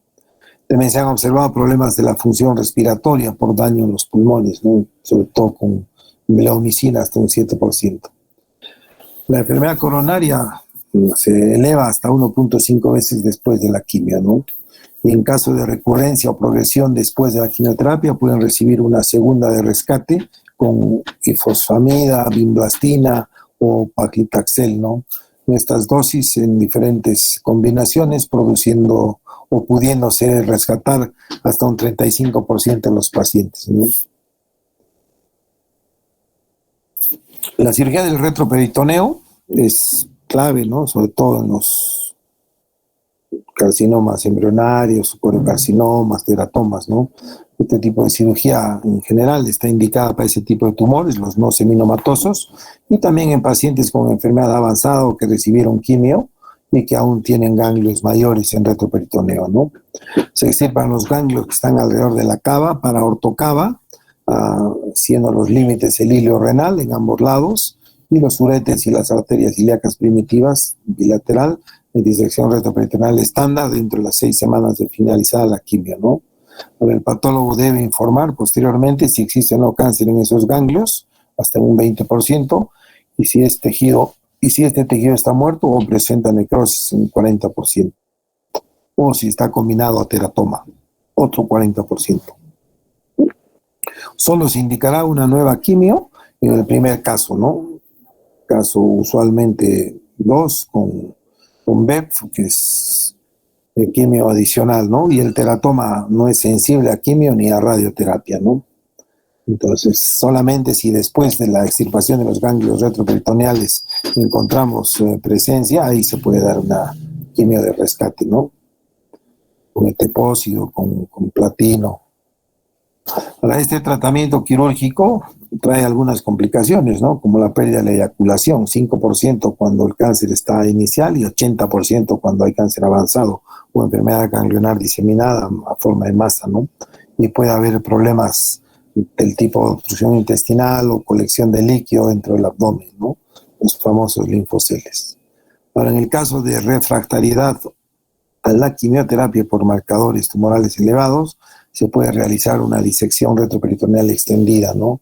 También se han observado problemas de la función respiratoria por daño en los pulmones, ¿no? Sobre todo con bleomicina hasta un 7%. La enfermedad coronaria se eleva hasta 1.5 veces después de la quimio, ¿no? Y en caso de recurrencia o progresión después de la quimioterapia pueden recibir una segunda de rescate con ifosfamida, vinblastina o paclitaxel, ¿no? Estas dosis en diferentes combinaciones produciendo o pudiéndose rescatar hasta un 35% en los pacientes, ¿no? La cirugía del retroperitoneo es clave, ¿no? Sobre todo en los carcinomas embrionarios, coriocarcinomas, teratomas, ¿no? Este tipo de cirugía en general está indicada para ese tipo de tumores, los no seminomatosos, y también en pacientes con enfermedad avanzada o que recibieron quimio y que aún tienen ganglios mayores en retroperitoneo, ¿no? Se extirpan los ganglios que están alrededor de la cava para ortocava, siendo los límites el hilio renal en ambos lados y los uretes y las arterias ilíacas primitivas bilateral de disección retroperitoneal estándar dentro de las 6 semanas de finalizada la quimio, ¿no? Ahora, el patólogo debe informar posteriormente si existe o no cáncer en esos ganglios, hasta un 20%, y si este tejido está muerto o presenta necrosis en un 40%. o si está combinado a teratoma, otro 40%. Solo se indicará una nueva quimio en el primer caso, ¿no? Caso usualmente 2 con BEP, que es quimio adicional, ¿no? Y el teratoma no es sensible a quimio ni a radioterapia, ¿no? Entonces, solamente si después de la extirpación de los ganglios retroperitoneales encontramos presencia, ahí se puede dar una quimio de rescate, ¿no? Con etepósido, con platino. Ahora, este tratamiento quirúrgico trae algunas complicaciones, ¿no? Como la pérdida de la eyaculación, 5% cuando el cáncer está inicial y 80% cuando hay cáncer avanzado o enfermedad ganglionar diseminada a forma de masa, ¿no? Y puede haber problemas del tipo de obstrucción intestinal o colección de líquido dentro del abdomen, ¿no? Los famosos linfoceles. Ahora, en el caso de refractariedad a la quimioterapia por marcadores tumorales elevados, se puede realizar una disección retroperitoneal extendida, ¿no?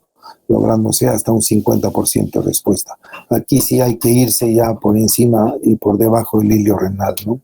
Lográndose hasta un 50% de respuesta. Aquí sí hay que irse ya por encima y por debajo del hilio renal, ¿no?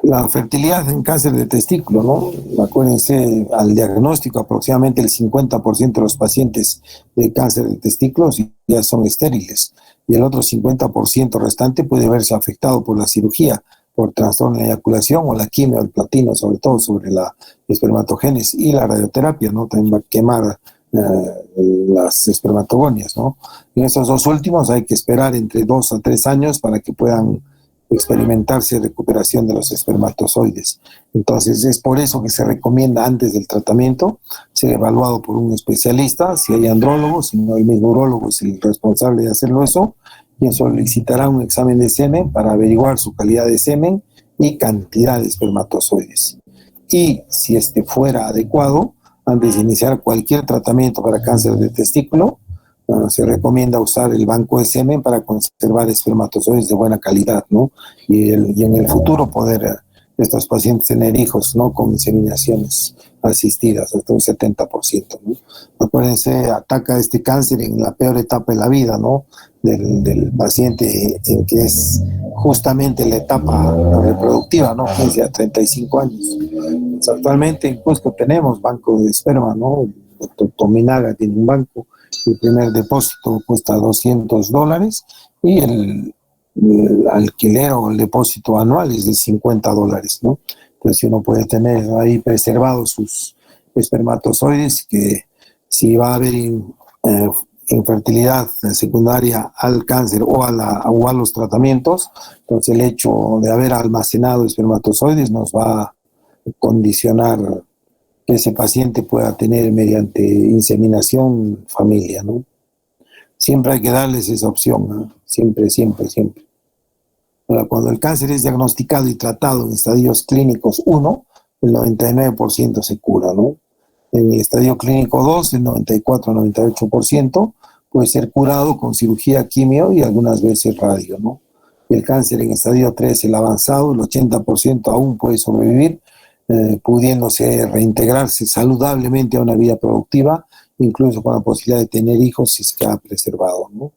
La fertilidad en cáncer de testículo, ¿no? Acuérdense, al diagnóstico aproximadamente el 50% de los pacientes de cáncer de testículos ya son estériles y el otro 50% restante puede verse afectado por la cirugía, por trastorno de eyaculación o la quimio, el platino, sobre todo sobre la espermatogénesis y la radioterapia, ¿no? También va a quemar las espermatogonias, ¿no? En esos dos últimos hay que esperar entre 2 a 3 años para que puedan experimentarse recuperación de los espermatozoides. Entonces es por eso que se recomienda antes del tratamiento ser evaluado por un especialista, si hay andrólogo, si no el mismo urólogo es el responsable de hacerlo eso, quien solicitará un examen de semen para averiguar su calidad de semen y cantidad de espermatozoides. Y si este fuera adecuado, antes de iniciar cualquier tratamiento para cáncer de testículo, se recomienda usar el banco de semen para conservar espermatozoides de buena calidad, ¿no? Y en el futuro poder estos pacientes tener hijos, ¿no? Con inseminaciones asistidas, hasta un 70%, ¿no? Acuérdense, ataca este cáncer en la peor etapa de la vida, ¿no? Del paciente, en que es justamente la etapa reproductiva, ¿no? 15 a 35 años. Pues actualmente en Cusco tenemos banco de esperma, ¿no? El doctor Tominaga tiene un banco. El primer depósito cuesta $200 y el alquiler o el depósito anual es de $50, ¿no? Entonces uno puede tener ahí preservados sus espermatozoides, que si va a haber infertilidad secundaria al cáncer o a los tratamientos, entonces el hecho de haber almacenado espermatozoides nos va a condicionar que ese paciente pueda tener mediante inseminación familia, ¿no? Siempre hay que darles esa opción, ¿no? Siempre, siempre, siempre. Ahora, cuando el cáncer es diagnosticado y tratado en estadios clínicos 1, el 99% se cura, ¿no? En el estadio clínico 2, el 94-98% puede ser curado con cirugía, quimio y algunas veces radio, ¿no? Y el cáncer en estadio 3, el avanzado, el 80% aún puede sobrevivir, pudiéndose reintegrarse saludablemente a una vida productiva, incluso con la posibilidad de tener hijos si es que ha preservado, ¿no?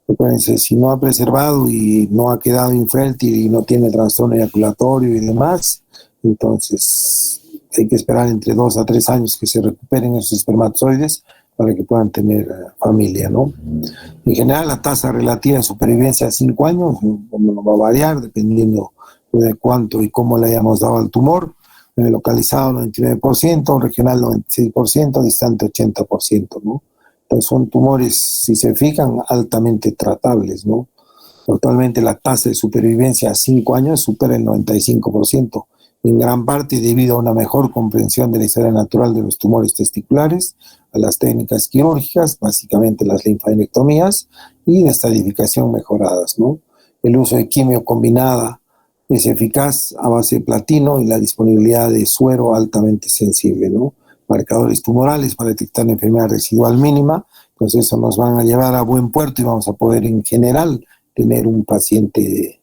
Recuérdense, si no ha preservado y no ha quedado infértil y no tiene trastorno eyaculatorio y demás, entonces hay que esperar entre 2 a 3 años que se recuperen esos espermatozoides para que puedan tener familia, ¿no? En general, la tasa relativa de supervivencia a 5 años va a variar dependiendo de cuánto y cómo le hayamos dado al tumor, localizado 99%, regional 96%, distante 80%, ¿no? Entonces son tumores, si se fijan, altamente tratables, ¿no? Actualmente la tasa de supervivencia a 5 años supera el 95%, en gran parte debido a una mejor comprensión de la historia natural de los tumores testiculares, a las técnicas quirúrgicas, básicamente las linfadenectomías, y de estadificación mejoradas, ¿no? El uso de quimio combinada es eficaz a base de platino y la disponibilidad de suero altamente sensible, ¿no? Marcadores tumorales para detectar enfermedad residual mínima, pues eso nos van a llevar a buen puerto y vamos a poder en general tener un paciente,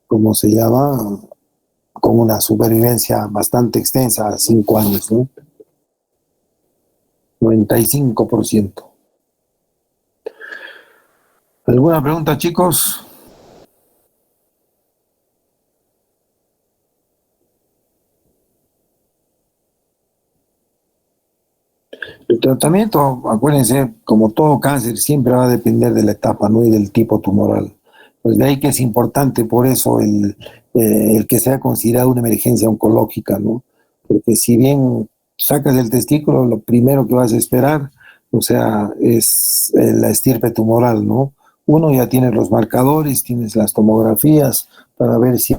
¿cómo se llama?, con una supervivencia bastante extensa a 5 años, ¿no? 95%. ¿Alguna pregunta, chicos? tratamiento, acuérdense, como todo cáncer, siempre va a depender de la etapa, ¿no? Y del tipo tumoral. Pues de ahí que es importante, por eso, el que sea considerado una emergencia oncológica, ¿no? Porque si bien sacas el testículo, lo primero que vas a esperar, o sea, es la estirpe tumoral, ¿no? Uno ya tiene los marcadores, tienes las tomografías para ver si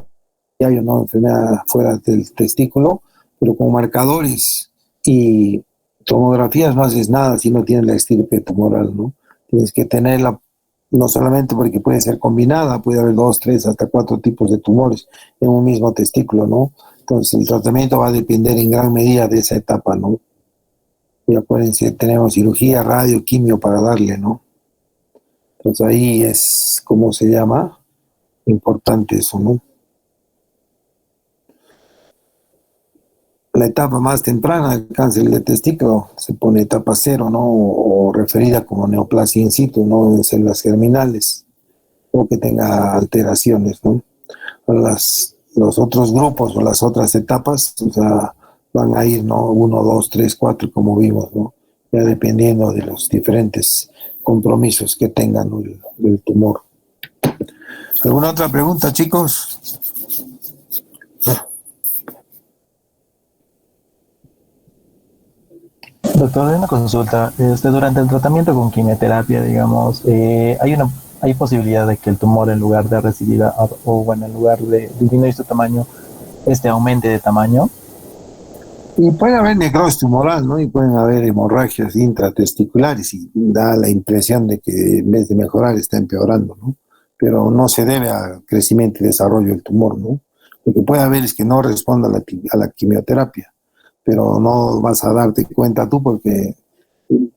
hay o no enfermedad fuera del testículo, pero con marcadores y tomografías no haces nada si no tienes la estirpe tumoral, ¿no? Tienes que tenerla no solamente porque puede ser combinada, puede haber 2, 3, hasta 4 tipos de tumores en un mismo testículo, ¿no? Entonces el tratamiento va a depender en gran medida de esa etapa, ¿no? Y acuérdense, tenemos cirugía, radio, quimio para darle, ¿no? Entonces ahí es, ¿cómo se llama? Importante eso, ¿no? La etapa más temprana del cáncer de testículo se pone etapa 0, ¿no? O referida como neoplasia in situ, ¿no? En células germinales, o que tenga alteraciones, ¿no? Los otros grupos o las otras etapas, o sea, van a ir, ¿no? 1, 2, 3, 4, como vimos, ¿no? Ya dependiendo de los diferentes compromisos que tengan, ¿no? el tumor. ¿Alguna otra pregunta, chicos? Doctor, una consulta. Durante el tratamiento con quimioterapia, digamos, hay posibilidad de que el tumor, en lugar de residir o bueno, en lugar de disminuir su tamaño, aumente de tamaño. Y puede haber necrosis tumoral, ¿no? Y pueden haber hemorragias intratesticulares y da la impresión de que en vez de mejorar está empeorando, ¿no? Pero no se debe a crecimiento y desarrollo del tumor, ¿no? Lo que puede haber es que no responda a la quimioterapia, pero no vas a darte cuenta tú porque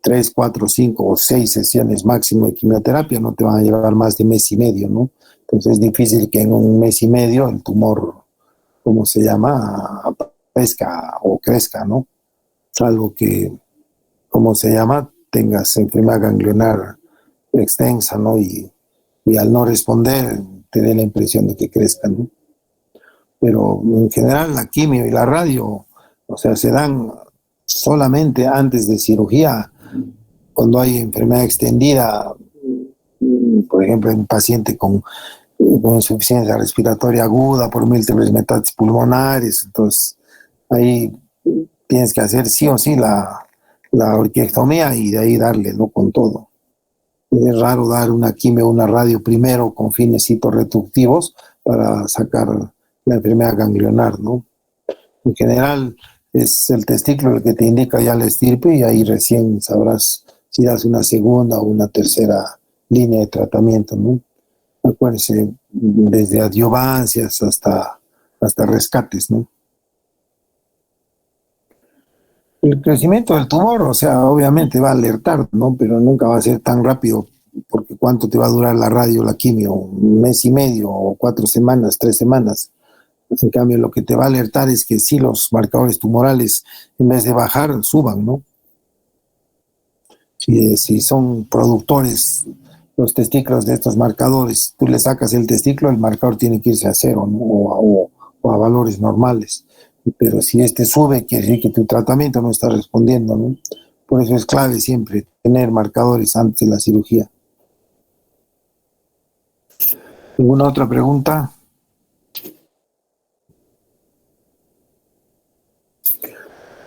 3, 4, 5 o 6 sesiones máximo de quimioterapia no te van a llevar más de mes y medio, ¿no? Entonces es difícil que en un mes y medio el tumor, ¿cómo se llama?, aparezca o crezca, ¿no? Salvo que, ¿cómo se llama?, tengas enfermedad ganglionar extensa, ¿no? Y al no responder te dé la impresión de que crezca, ¿no? Pero en general la quimio y la radio, o sea, se dan solamente antes de cirugía, cuando hay enfermedad extendida, por ejemplo, en un paciente con insuficiencia respiratoria aguda por múltiples metástasis pulmonares, entonces ahí tienes que hacer sí o sí la orquiectomía y de ahí darle, ¿no? Con todo. Es raro dar una quimio o una radio primero con fines citorreductivos para sacar la enfermedad ganglionar, ¿no? En general es el testículo el que te indica ya la estirpe y ahí recién sabrás si das una segunda o una tercera línea de tratamiento, ¿no? Acuérdense, desde adyuvancias hasta rescates, ¿no? El crecimiento del tumor, o sea, obviamente va a alertar, ¿no? Pero nunca va a ser tan rápido, porque ¿cuánto te va a durar la radio, la quimio? ¿Un mes y medio o 4 semanas, 3 semanas? En cambio, lo que te va a alertar es que si los marcadores tumorales, en vez de bajar, suban, ¿no? Si son productores los testículos de estos marcadores, tú le sacas el testículo, el marcador tiene que irse a 0, ¿no? O a valores normales. Pero si este sube, quiere decir que tu tratamiento no está respondiendo, ¿no? Por eso es clave siempre tener marcadores antes de la cirugía. ¿Alguna otra pregunta?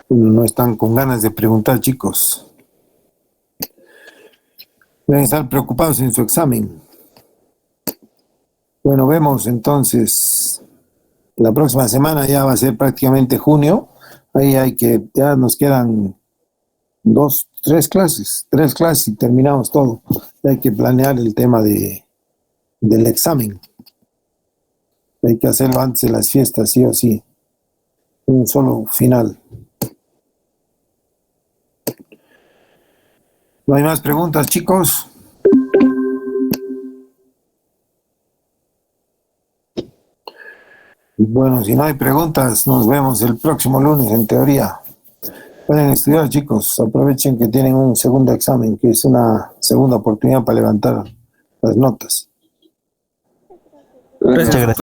No están con ganas de preguntar, chicos. Deben estar preocupados en su examen. Bueno, vemos entonces. La próxima semana ya va a ser prácticamente junio. Ahí ya nos quedan 3 clases y terminamos todo. Hay que planear el tema del examen. Hay que hacerlo antes de las fiestas, sí o sí. Un solo final. ¿No hay más preguntas, chicos? Bueno, si no hay preguntas, nos vemos el próximo lunes, en teoría. Pueden estudiar, chicos. Aprovechen que tienen un segundo examen, que es una segunda oportunidad para levantar las notas. Muchas gracias.